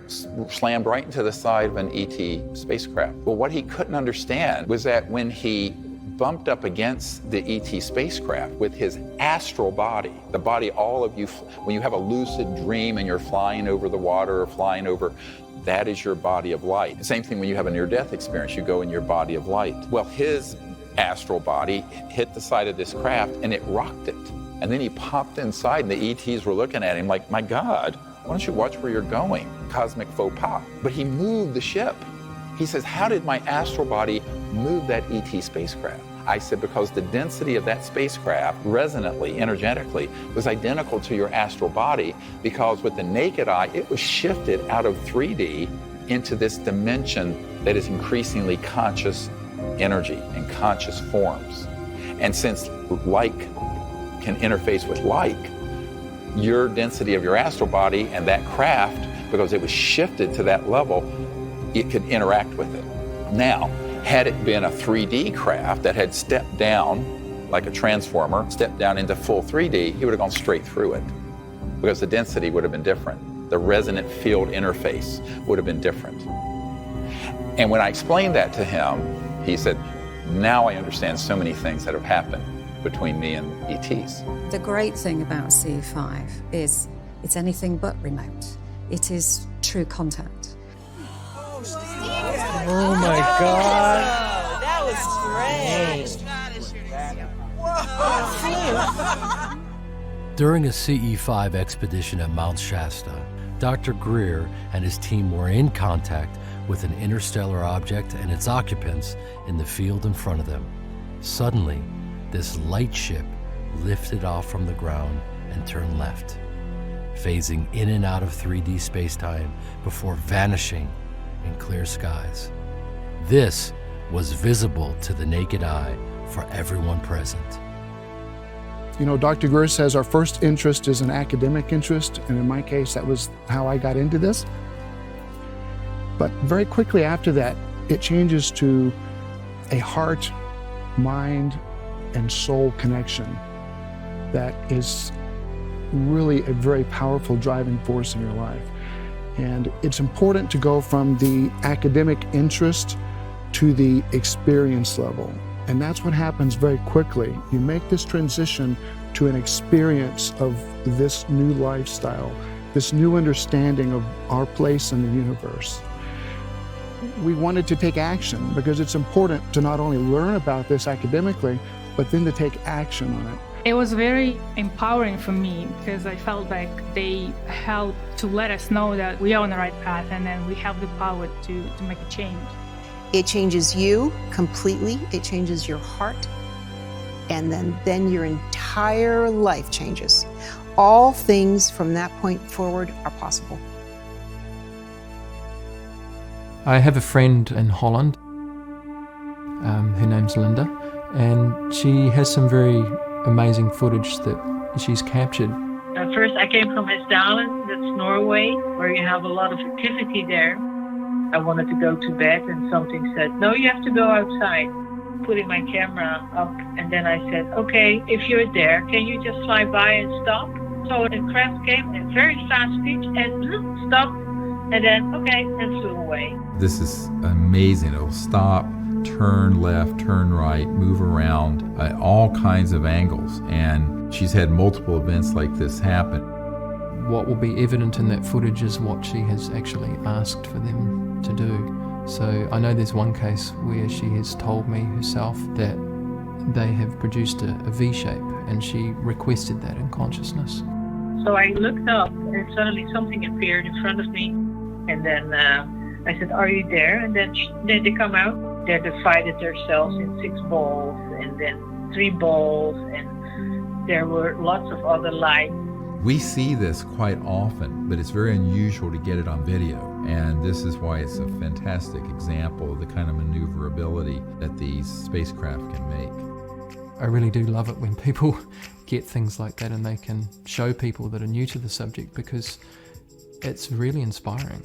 slammed right into the side of an ET spacecraft. Well, what he couldn't understand was that when he bumped up against the ET spacecraft with his astral body, the body all of you, when you have a lucid dream and you're flying over the water or flying over, that is your body of light. Same thing when you have a near-death experience, you go in your body of light. Well, his astral body hit the side of this craft and it rocked it. And then he popped inside and the ETs were looking at him like, my God, why don't you watch where you're going? Cosmic faux pas. But he moved the ship. He says, how did my astral body move that ET spacecraft? I said, because the density of that spacecraft, resonantly, energetically, was identical to your astral body, because with the naked eye, it was shifted out of 3D into this dimension that is increasingly conscious energy and conscious forms. And since like can interface with like, your density of your astral body and that craft, because it was shifted to that level, it could interact with it. Now, had it been a 3D craft that had stepped down, like a transformer, stepped down into full 3D, he would have gone straight through it, because the density would have been different. The resonant field interface would have been different. And when I explained that to him, he said, now I understand so many things that have happened between me and ETs. The great thing about CE5 is it's anything but remote. It is true contact. Oh my God. That was great. During a CE5 expedition at Mount Shasta, Dr. Greer and his team were in contact with an interstellar object and its occupants in the field in front of them. Suddenly, this light ship lifted off from the ground and turned left, phasing in and out of 3D spacetime before vanishing in clear skies. This was visible to the naked eye for everyone present. You know, Dr. Greer says our first interest is an academic interest, and in my case, that was how I got into this. But very quickly after that, it changes to a heart, mind, and soul connection that is really a very powerful driving force in your life. And it's important to go from the academic interest to the experience level. And that's what happens very quickly. You make this transition to an experience of this new lifestyle, this new understanding of our place in the universe. We wanted to take action because it's important to not only learn about this academically, but then to take action on it. It was very empowering for me because I felt like they helped to let us know that we are on the right path and then we have the power to make a change. It changes you completely. It changes your heart. And then your entire life changes. All things from that point forward are possible. I have a friend in Holland. Her name's Linda, and she has some very amazing footage that she's captured. First, I came from Esdalen, that's Norway, where you have a lot of activity there. I wanted to go to bed, and something said, no, you have to go outside. Putting my camera up, and then I said, okay, if you're there, can you just fly by and stop? So the craft came at very fast speed and stopped, and then, okay, and flew away. This is amazing. It'll stop, turn left, turn right, move around at all kinds of angles. And she's had multiple events like this happen. What will be evident in that footage is what she has actually asked for them to do. So I know there's one case where she has told me herself that they have produced a V shape, and she requested that in consciousness. So I looked up and suddenly something appeared in front of me. And then I said, "Are you there?" And then they come out. They divided themselves in 6 balls and then 3 balls. And there were lots of other lights. We see this quite often, but it's very unusual to get it on video. And this is why it's a fantastic example of the kind of maneuverability that these spacecraft can make. I really do love it when people get things like that and they can show people that are new to the subject, because it's really inspiring.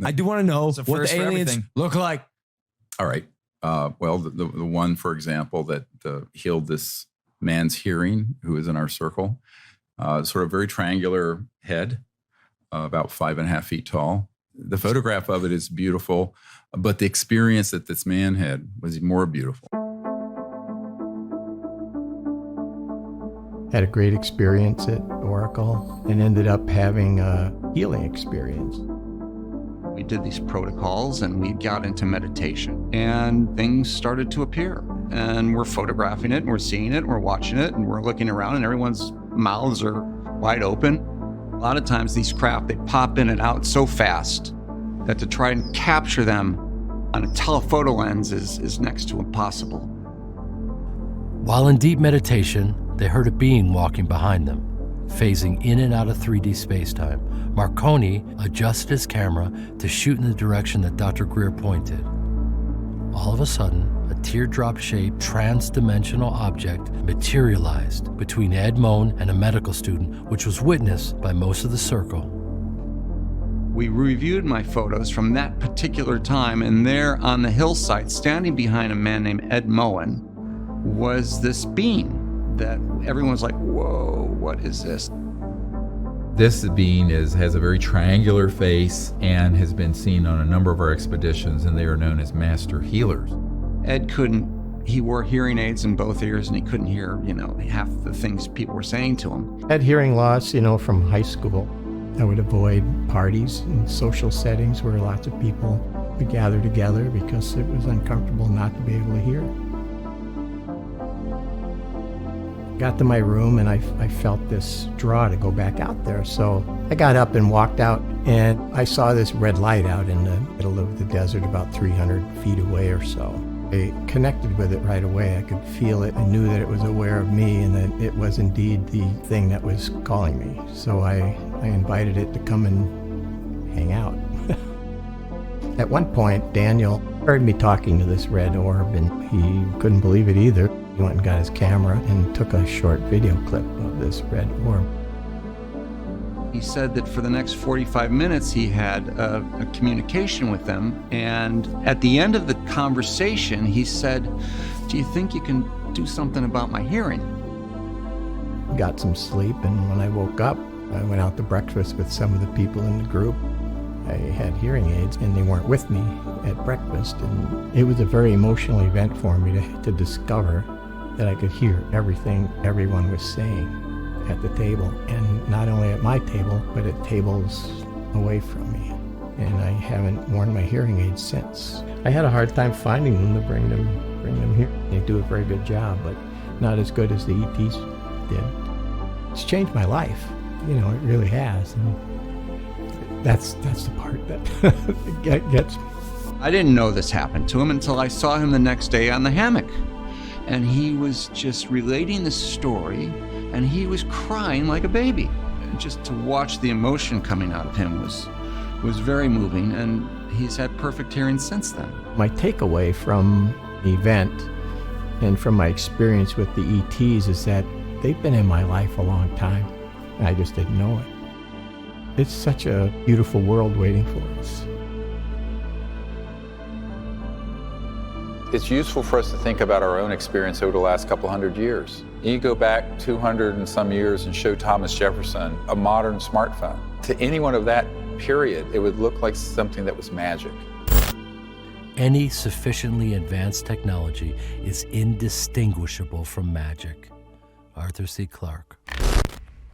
I do want to know what the aliens look like. All right. Well, the one, for example, that healed this man's hearing, who is in our circle, sort of very triangular head, about 5.5 feet tall. The photograph of it is beautiful, but the experience that this man had was more beautiful. Had a great experience at Oracle and ended up having a healing experience. We did these protocols and we got into meditation and things started to appear. And we're photographing it and we're seeing it and we're watching it and we're looking around and everyone's mouths are wide open. A lot of times these craft, they pop in and out so fast that to try and capture them on a telephoto lens is next to impossible. While in deep meditation, they heard a being walking behind them, phasing in and out of 3D space-time. Marconi adjusted his camera to shoot in the direction that Dr. Greer pointed. All of a sudden, a teardrop-shaped, trans-dimensional object materialized between Ed Moen and a medical student, which was witnessed by most of the circle. We reviewed my photos from that particular time, and there on the hillside, standing behind a man named Ed Moen, was this being that everyone's like, whoa, what is this? This being has a very triangular face and has been seen on a number of our expeditions, and they are known as master healers. Ed he wore hearing aids in both ears and he couldn't hear, half the things people were saying to him. Had hearing loss, from high school. I would avoid parties and social settings where lots of people would gather together because it was uncomfortable not to be able to hear. Got to my room and I felt this draw to go back out there. So I got up and walked out and I saw this red light out in the middle of the desert about 300 feet away or so. I connected with it right away. I could feel it. I knew that it was aware of me and that it was indeed the thing that was calling me. So I invited it to come and hang out. At one point, Daniel heard me talking to this red orb and he couldn't believe it either. He went and got his camera and took a short video clip of this red orb. He said that for the next 45 minutes he had a communication with them, and at the end of the conversation he said, "Do you think you can do something about my hearing?" Got some sleep, and when I woke up, I went out to breakfast with some of the people in the group. I had hearing aids, and they weren't with me at breakfast, and it was a very emotional event for me to discover that I could hear everything everyone was saying at the table, and not only at my table, but at tables away from me. And I haven't worn my hearing aids since. I had a hard time finding them to bring them here. They do a very good job, but not as good as the ETs did. It's changed my life, you know, it really has. And that's the part that gets me. I didn't know this happened to him until I saw him the next day on the hammock. And he was just relating the story, and he was crying like a baby. And just to watch the emotion coming out of him was very moving, and he's had perfect hearing since then. My takeaway from the event and from my experience with the ETs is that they've been in my life a long time, and I just didn't know it. It's such a beautiful world waiting for us. It's useful for us to think about our own experience over the last couple hundred years. You go back 200 and some years and show Thomas Jefferson a modern smartphone. To anyone of that period, it would look like something that was magic. Any sufficiently advanced technology is indistinguishable from magic. Arthur C. Clarke.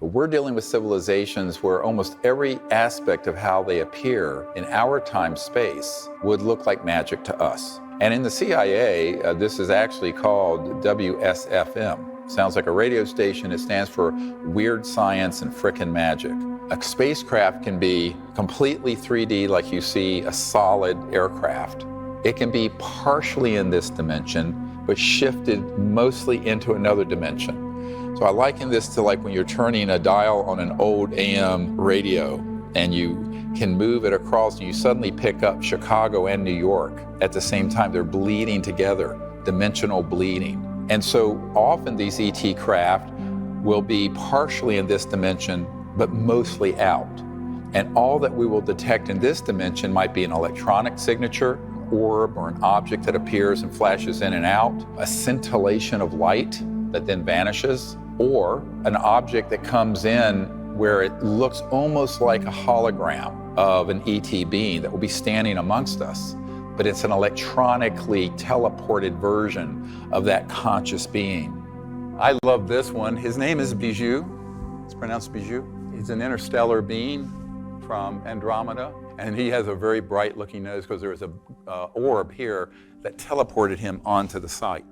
We're dealing with civilizations where almost every aspect of how they appear in our time-space would look like magic to us. And in the CIA, this is actually called WSFM. Sounds like a radio station. It stands for Weird Science and Frickin' Magic. A spacecraft can be completely 3D, like you see a solid aircraft. It can be partially in this dimension, but shifted mostly into another dimension. So I liken this to like when you're turning a dial on an old AM radio and you can move it across and you suddenly pick up Chicago and New York at the same time. They're bleeding together, dimensional bleeding. And so often these ET craft will be partially in this dimension, but mostly out. And all that we will detect in this dimension might be an electronic signature, orb, or an object that appears and flashes in and out, a scintillation of light that then vanishes, or an object that comes in where it looks almost like a hologram of an ET being that will be standing amongst us, but it's an electronically teleported version of that conscious being. I love this one. His name is Bijou. It's pronounced Bijou. He's an interstellar being from Andromeda, and he has a very bright looking nose because there was a orb here that teleported him onto the site.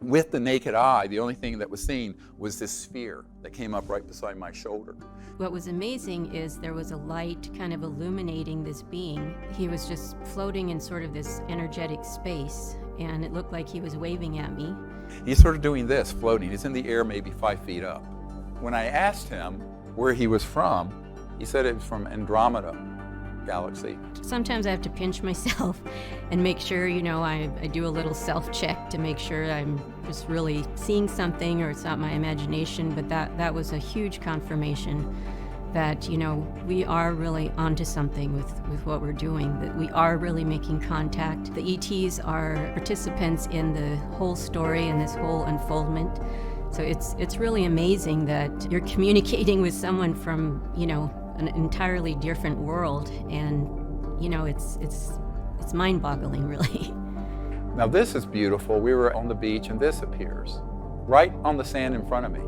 With the naked eye, the only thing that was seen was this sphere that came up right beside my shoulder. What was amazing is there was a light kind of illuminating this being. He was just floating in sort of this energetic space, and it looked like he was waving at me. He's sort of doing this, floating. He's in the air maybe 5 feet up. When I asked him where he was from, he said it was from Andromeda galaxy. Sometimes I have to pinch myself and make sure, you know, I do a little self-check to make sure I'm just really seeing something or it's not my imagination, but that was a huge confirmation that, you know, we are really onto something with what we're doing, that we are really making contact. The ETs are participants in the whole story and this whole unfoldment. So it's really amazing that you're communicating with someone from, you know, an entirely different world, and you know, it's mind-boggling, really. Now this is beautiful. We were on the beach and this appears right on the sand in front of me.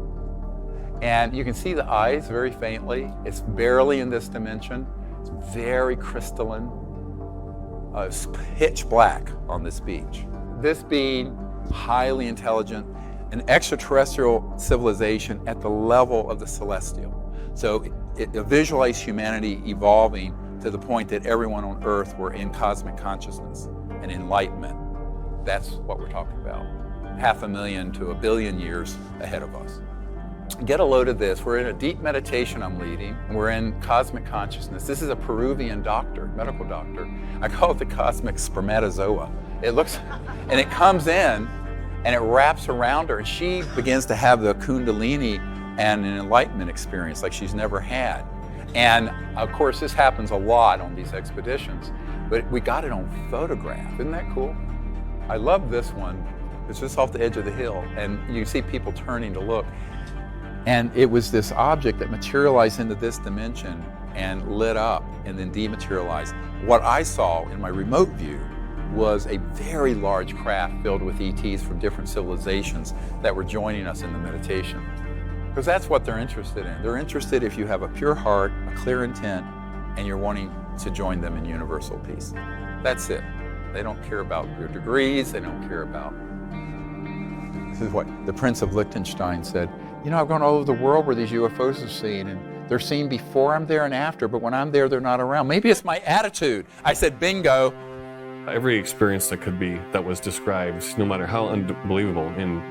And you can see the eyes very faintly. It's barely in this dimension. It's very crystalline. It's pitch black on this beach. This being highly intelligent, an extraterrestrial civilization at the level of the celestial. So it visualized humanity evolving to the point that everyone on Earth were in cosmic consciousness and enlightenment. That's what we're talking about. 500,000 to 1 billion years ahead of us. Get a load of this. We're in a deep meditation I'm leading. We're in cosmic consciousness. This is a Peruvian doctor, medical doctor. I call it the cosmic spermatozoa. It looks, and it comes in and it wraps around her and she begins to have the kundalini and an enlightenment experience like she's never had. And of course, this happens a lot on these expeditions, but we got it on photograph. Isn't that cool? I love this one. It's just off the edge of the hill, and you see people turning to look. And it was this object that materialized into this dimension and lit up and then dematerialized. What I saw in my remote view was a very large craft filled with ETs from different civilizations that were joining us in the meditation. Because that's what they're interested in. They're interested if you have a pure heart, a clear intent, and you're wanting to join them in universal peace. That's it. They don't care about your degrees, they don't care about... This is what the Prince of Liechtenstein said. You know, I've gone all over the world where these UFOs are seen, and they're seen before I'm there and after, but when I'm there, they're not around. Maybe it's my attitude. I said, bingo. Every experience that was described, no matter how unbelievable in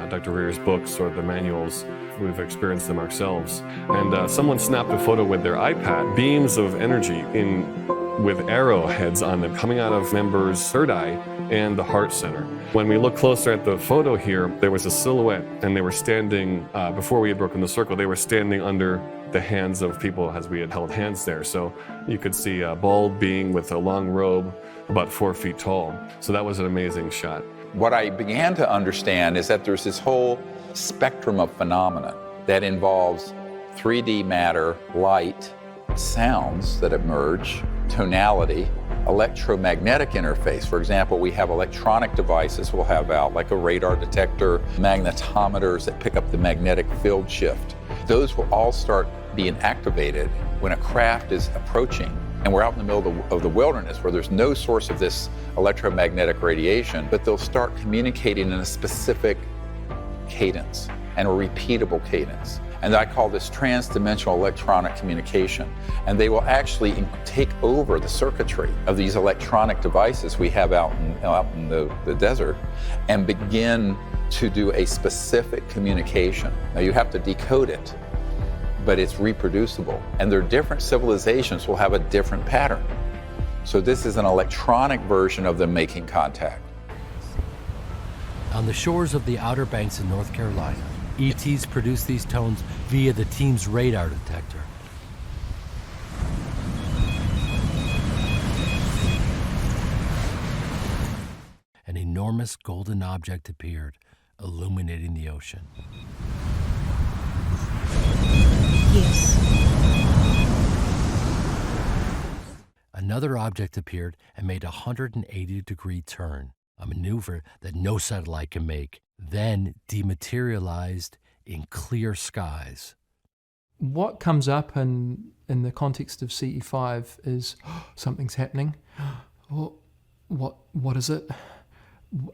Dr. Greer's books or the manuals, we've experienced them ourselves. And someone snapped a photo with their iPad, beams of energy with arrowheads on them coming out of members' third eye and the heart center. When we look closer at the photo here, there was a silhouette, and they were standing, before we had broken the circle, they were standing under the hands of people as we had held hands there. So you could see a bald being with a long robe, about 4 feet tall. So that was an amazing shot. What I began to understand is that there's this whole spectrum of phenomena that involves 3D matter, light, sounds that emerge, tonality, electromagnetic interface. For example, we have electronic devices we'll have out, like a radar detector, magnetometers that pick up the magnetic field shift. Those will all start being activated when a craft is approaching. And we're out in the middle of the wilderness where there's no source of this electromagnetic radiation, but they'll start communicating in a specific cadence and a repeatable cadence. And I call this trans-dimensional electronic communication. And they will actually take over the circuitry of these electronic devices we have out in the desert and begin to do a specific communication. Now you have to decode it, but it's reproducible. And their different civilizations will have a different pattern. So this is an electronic version of them making contact. On the shores of the Outer Banks in North Carolina, ETs produce these tones via the team's radar detector. An enormous golden object appeared, illuminating the ocean. Yes. Another object appeared and made a 180-degree turn, a maneuver that no satellite can make, then dematerialized in clear skies. What comes up in the context of CE5 is something's happening. What is it?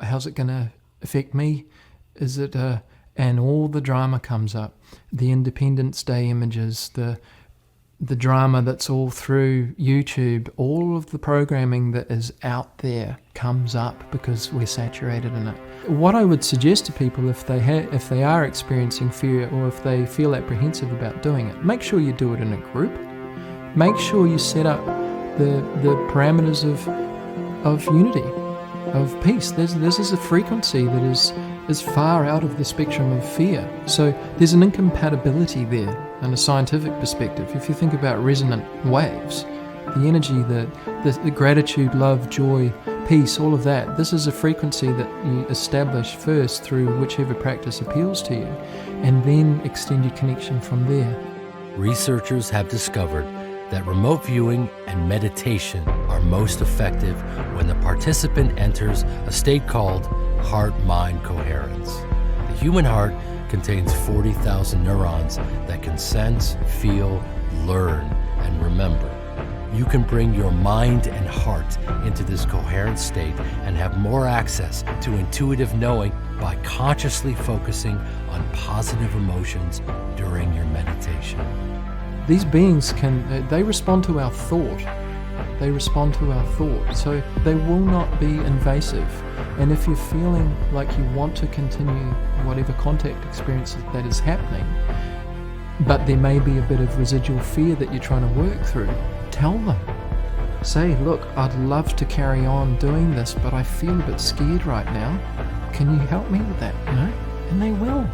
How's it going to affect me? Is it and all the drama comes up. The Independence Day images, the drama that's all through YouTube, all of the programming that is out there comes up because we're saturated in it. What I would suggest to people if they are experiencing fear or if they feel apprehensive about doing it, make sure you do it in a group. Make sure you set up the parameters of unity, of peace. This is a frequency that is far out of the spectrum of fear. So there's an incompatibility there in a scientific perspective. If you think about resonant waves, the energy, the gratitude, love, joy, peace, all of that, this is a frequency that you establish first through whichever practice appeals to you, and then extend your connection from there. Researchers have discovered that remote viewing and meditation are most effective when the participant enters a state called heart-mind coherence. The human heart contains 40,000 neurons that can sense, feel, learn, and remember. You can bring your mind and heart into this coherent state and have more access to intuitive knowing by consciously focusing on positive emotions during your meditation. These beings they respond to our thought. They respond to our thought, so they will not be invasive. And if you're feeling like you want to continue whatever contact experience that is happening, but there may be a bit of residual fear that you're trying to work through, tell them. Say, look, I'd love to carry on doing this, but I feel a bit scared right now. Can you help me with that? And they will.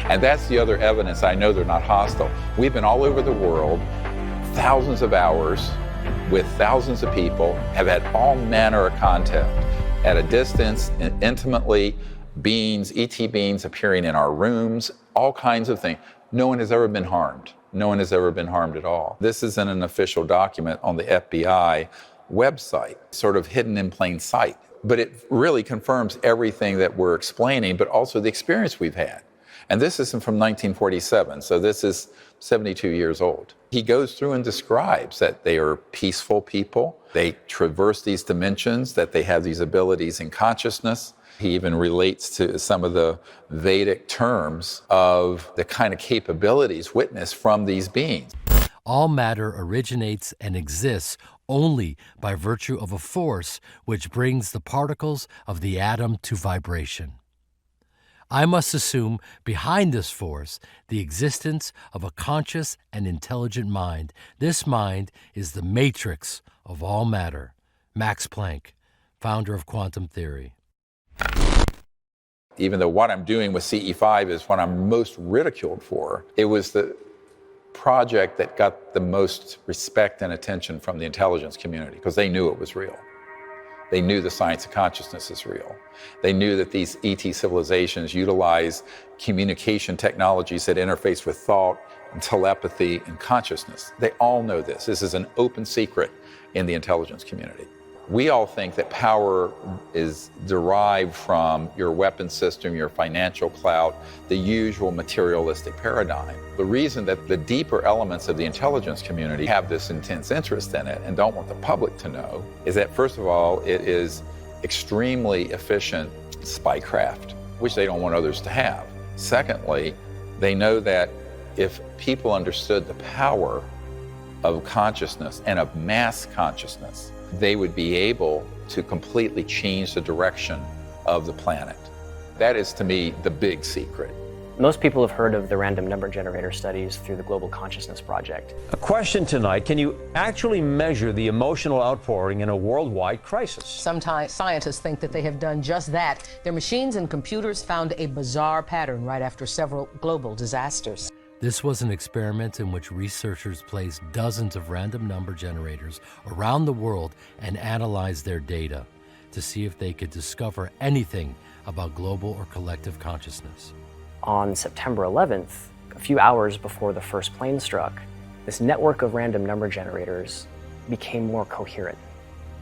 And that's the other evidence I know they're not hostile. We've been all over the world thousands of hours with thousands of people, have had all manner of contact at a distance, intimately, beings, ET beings appearing in our rooms, all kinds of things. No one has ever been harmed. No one has ever been harmed at all. This isn't an official document on the FBI website, sort of hidden in plain sight. But it really confirms everything that we're explaining, but also the experience we've had. And this isn't from 1947, so this is 72 years old. He goes through and describes that they are peaceful people. They traverse these dimensions, that they have these abilities in consciousness. He even relates to some of the Vedic terms of the kind of capabilities witnessed from these beings. All matter originates and exists only by virtue of a force which brings the particles of the atom to vibration. I must assume behind this force the existence of a conscious and intelligent mind. This mind is the matrix of all matter. Max Planck, founder of quantum theory. Even though what I'm doing with CE5 is what I'm most ridiculed for, it was the project that got the most respect and attention from the intelligence community because they knew it was real. They knew the science of consciousness is real. They knew that these ET civilizations utilize communication technologies that interface with thought and telepathy and consciousness. They all know this. This is an open secret in the intelligence community. We all think that power is derived from your weapon system, your financial clout, the usual materialistic paradigm. The reason that the deeper elements of the intelligence community have this intense interest in it and don't want the public to know is that, first of all, it is extremely efficient spycraft, which they don't want others to have. Secondly, they know that if people understood the power of consciousness and of mass consciousness, they would be able to completely change the direction of the planet. That is, to me, the big secret. Most people have heard of the random number generator studies through the Global Consciousness Project. A question tonight, can you actually measure the emotional outpouring in a worldwide crisis? Sometimes scientists think that they have done just that. Their machines and computers found a bizarre pattern right after several global disasters. This was an experiment in which researchers placed dozens of random number generators around the world and analyzed their data to see if they could discover anything about global or collective consciousness. On September 11th, a few hours before the first plane struck, this network of random number generators became more coherent,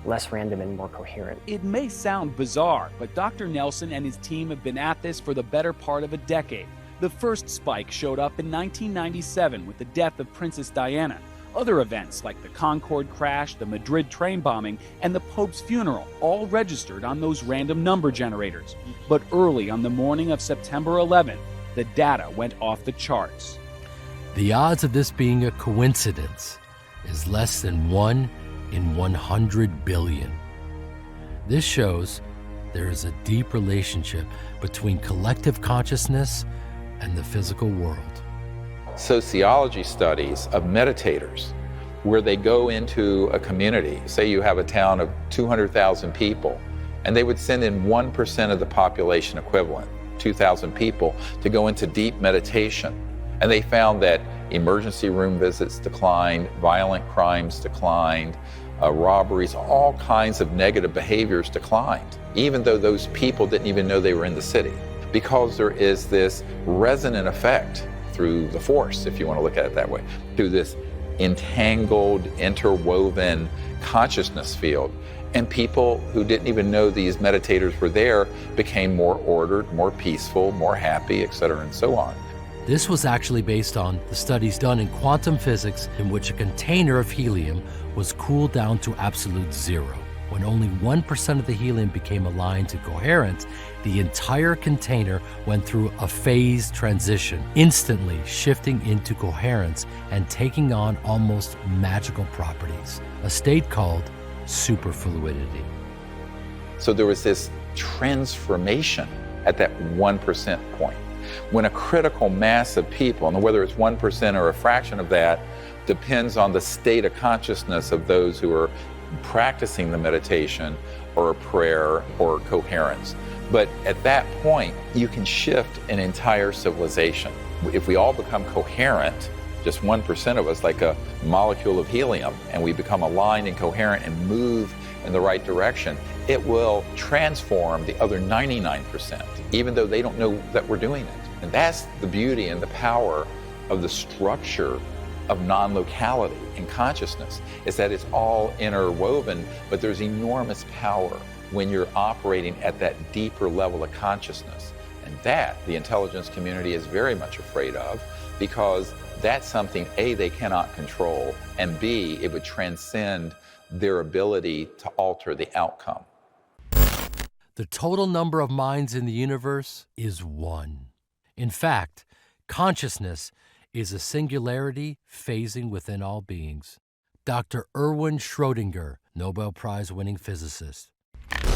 less random and more coherent. It may sound bizarre, but Dr. Nelson and his team have been at this for the better part of a decade. The first spike showed up in 1997 with the death of Princess Diana. Other events like the Concorde crash, the Madrid train bombing, and the Pope's funeral all registered on those random number generators. But early on the morning of September 11th, the data went off the charts. The odds of this being a coincidence is less than 1 in 100 billion. This shows there is a deep relationship between collective consciousness and the physical world. Sociology studies of meditators, where they go into a community, say you have a town of 200,000 people, and they would send in 1% of the population equivalent, 2,000 people, to go into deep meditation. And they found that emergency room visits declined, violent crimes declined, robberies, all kinds of negative behaviors declined, even though those people didn't even know they were in the city. Because there is this resonant effect through the force, if you want to look at it that way, through this entangled, interwoven consciousness field. And people who didn't even know these meditators were there became more ordered, more peaceful, more happy, etc., and so on. This was actually based on the studies done in quantum physics in which a container of helium was cooled down to absolute zero. When only 1% of the helium became aligned to coherence, the entire container went through a phase transition, instantly shifting into coherence and taking on almost magical properties, a state called superfluidity. So there was this transformation at that 1% point. When a critical mass of people, and whether it's 1% or a fraction of that, depends on the state of consciousness of those who are practicing the meditation or a prayer or coherence. But at that point, you can shift an entire civilization. If we all become coherent, just 1% of us, like a molecule of helium, and we become aligned and coherent and move in the right direction, it will transform the other 99%, even though they don't know that we're doing it. And that's the beauty and the power of the structure of non-locality in consciousness, is that it's all interwoven, but there's enormous power when you're operating at that deeper level of consciousness. And that the intelligence community is very much afraid of, because that's something, A, they cannot control, and B, it would transcend their ability to alter the outcome. The total number of minds in the universe is one. In fact, consciousness is a singularity phasing within all beings. Dr. Erwin Schrödinger, Nobel Prize-winning physicist.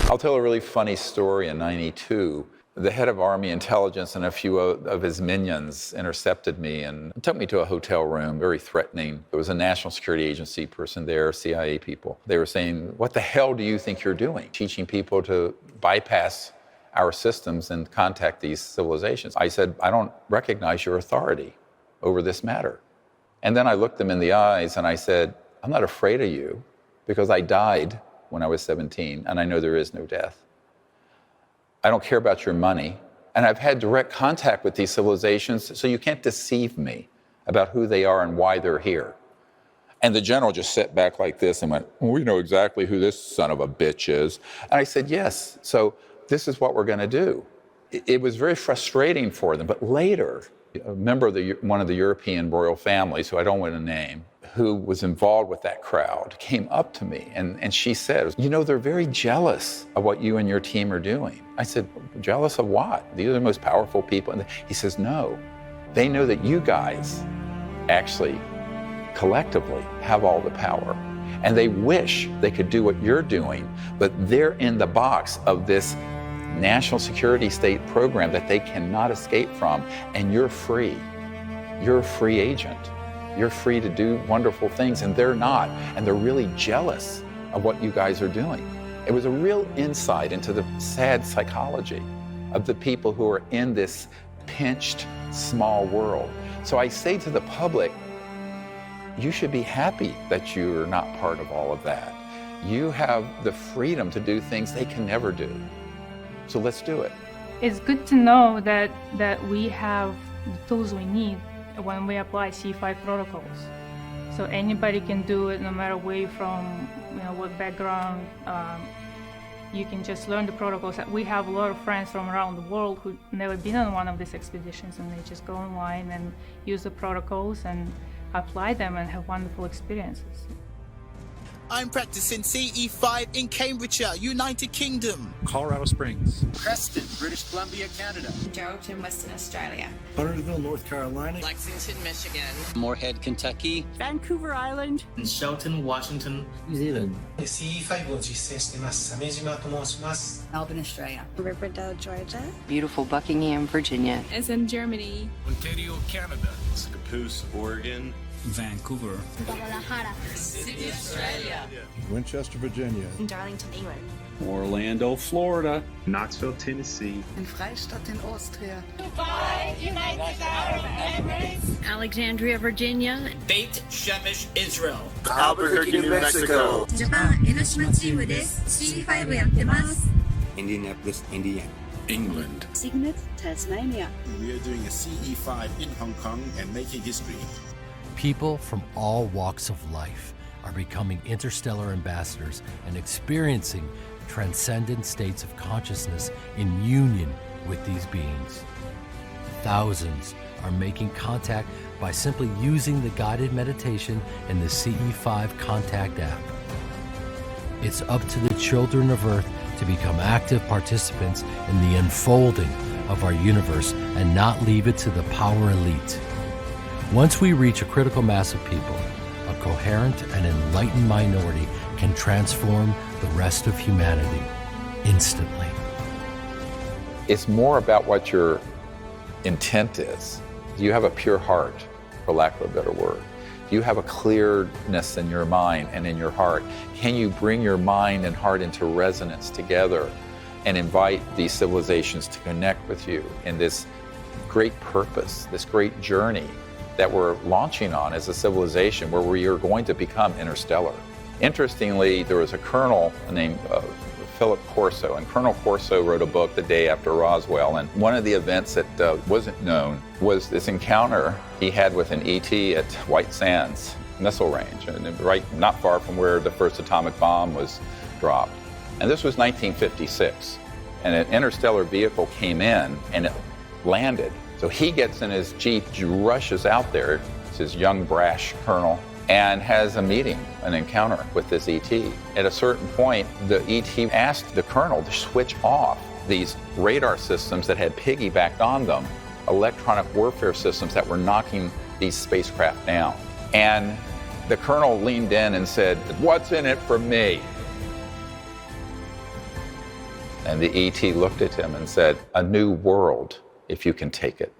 I'll tell a really funny story. In '92, the head of Army intelligence and a few of his minions intercepted me and took me to a hotel room, very threatening. There was a National Security Agency person there, CIA people. They were saying, "What the hell do you think you're doing? Teaching people to bypass our systems and contact these civilizations." I said, "I don't recognize your authority over this matter." And then I looked them in the eyes and I said, "I'm not afraid of you, because I died when I was 17, and I know there is no death. I don't care about your money, and I've had direct contact with these civilizations, so you can't deceive me about who they are and why they're here." And the general just sat back like this and went, "Well, we know exactly who this son of a bitch is." And I said, "Yes, so this is what we're going to do." It was very frustrating for them, but later, a member of one of the European royal families, who I don't want to name, who was involved with that crowd, came up to me and she said, "You know, they're very jealous of what you and your team are doing." I said, "Jealous of what? These are the most powerful people." And he says, "No, they know that you guys actually collectively have all the power, and they wish they could do what you're doing, but they're in the box of this national security state program that they cannot escape from, and you're free. You're a free agent. You're free to do wonderful things, and they're not, and they're really jealous of what you guys are doing." It was a real insight into the sad psychology of the people who are in this pinched, small world. So I say to the public, you should be happy that you're not part of all of that. You have the freedom to do things they can never do. So let's do it. It's good to know that we have the tools we need when we apply C5 protocols. So anybody can do it, no matter where you're from, what background. You can just learn the protocols. We have a lot of friends from around the world who never been on one of these expeditions, and they just go online and use the protocols and apply them and have wonderful experiences. I'm practicing CE5 in Cambridgeshire, United Kingdom. Colorado Springs. Preston, British Columbia, Canada. Geraldton, Western Australia. Buttersville, North Carolina. Lexington, Michigan. Moorhead, Kentucky. Vancouver Island. And Shelton, Washington, New Zealand. CE5 を実践しています。鮫島と申します。 Melbourne, Australia. Riverdale, Georgia. Beautiful Buckingham, Virginia. SM, Germany. Ontario, Canada. Scappoose, Oregon. Vancouver. Guadalajara. Sydney, Australia. Winchester, Virginia. And Darlington, England. Orlando, Florida. Knoxville, Tennessee. And Freistadt in Austria. Dubai, United Arab Emirates. Alexandria, Virginia. Beit Shemesh, Israel. Albuquerque, New Mexico. Japan, 江ノ島チームです。C5 やってます。 Indianapolis, Indiana. England. Signet, Tasmania. We are doing a CE5 in Hong Kong and making history. People from all walks of life are becoming interstellar ambassadors and experiencing transcendent states of consciousness in union with these beings. Thousands are making contact by simply using the guided meditation in the CE5 Contact app. It's up to the children of Earth to become active participants in the unfolding of our universe and not leave it to the power elite. Once we reach a critical mass of people, a coherent and enlightened minority can transform the rest of humanity instantly. It's more about what your intent is. Do you have a pure heart, for lack of a better word? Do you have a clearness in your mind and in your heart? Can you bring your mind and heart into resonance together and invite these civilizations to connect with you in this great purpose, this great journey that we're launching on as a civilization where we are going to become interstellar. Interestingly, there was a colonel named Philip Corso, and Colonel Corso wrote a book the day after Roswell, and one of the events that wasn't known was this encounter he had with an ET at White Sands missile range, and right not far from where the first atomic bomb was dropped. And this was 1956, and an interstellar vehicle came in and it landed. So he gets in his Jeep, rushes out there, it's his young, brash colonel, and has a meeting, an encounter with this ET. At a certain point, the ET asked the colonel to switch off these radar systems that had piggybacked on them, electronic warfare systems that were knocking these spacecraft down. And the colonel leaned in and said, "What's in it for me?" And the ET looked at him and said, "A new world, if you can take it."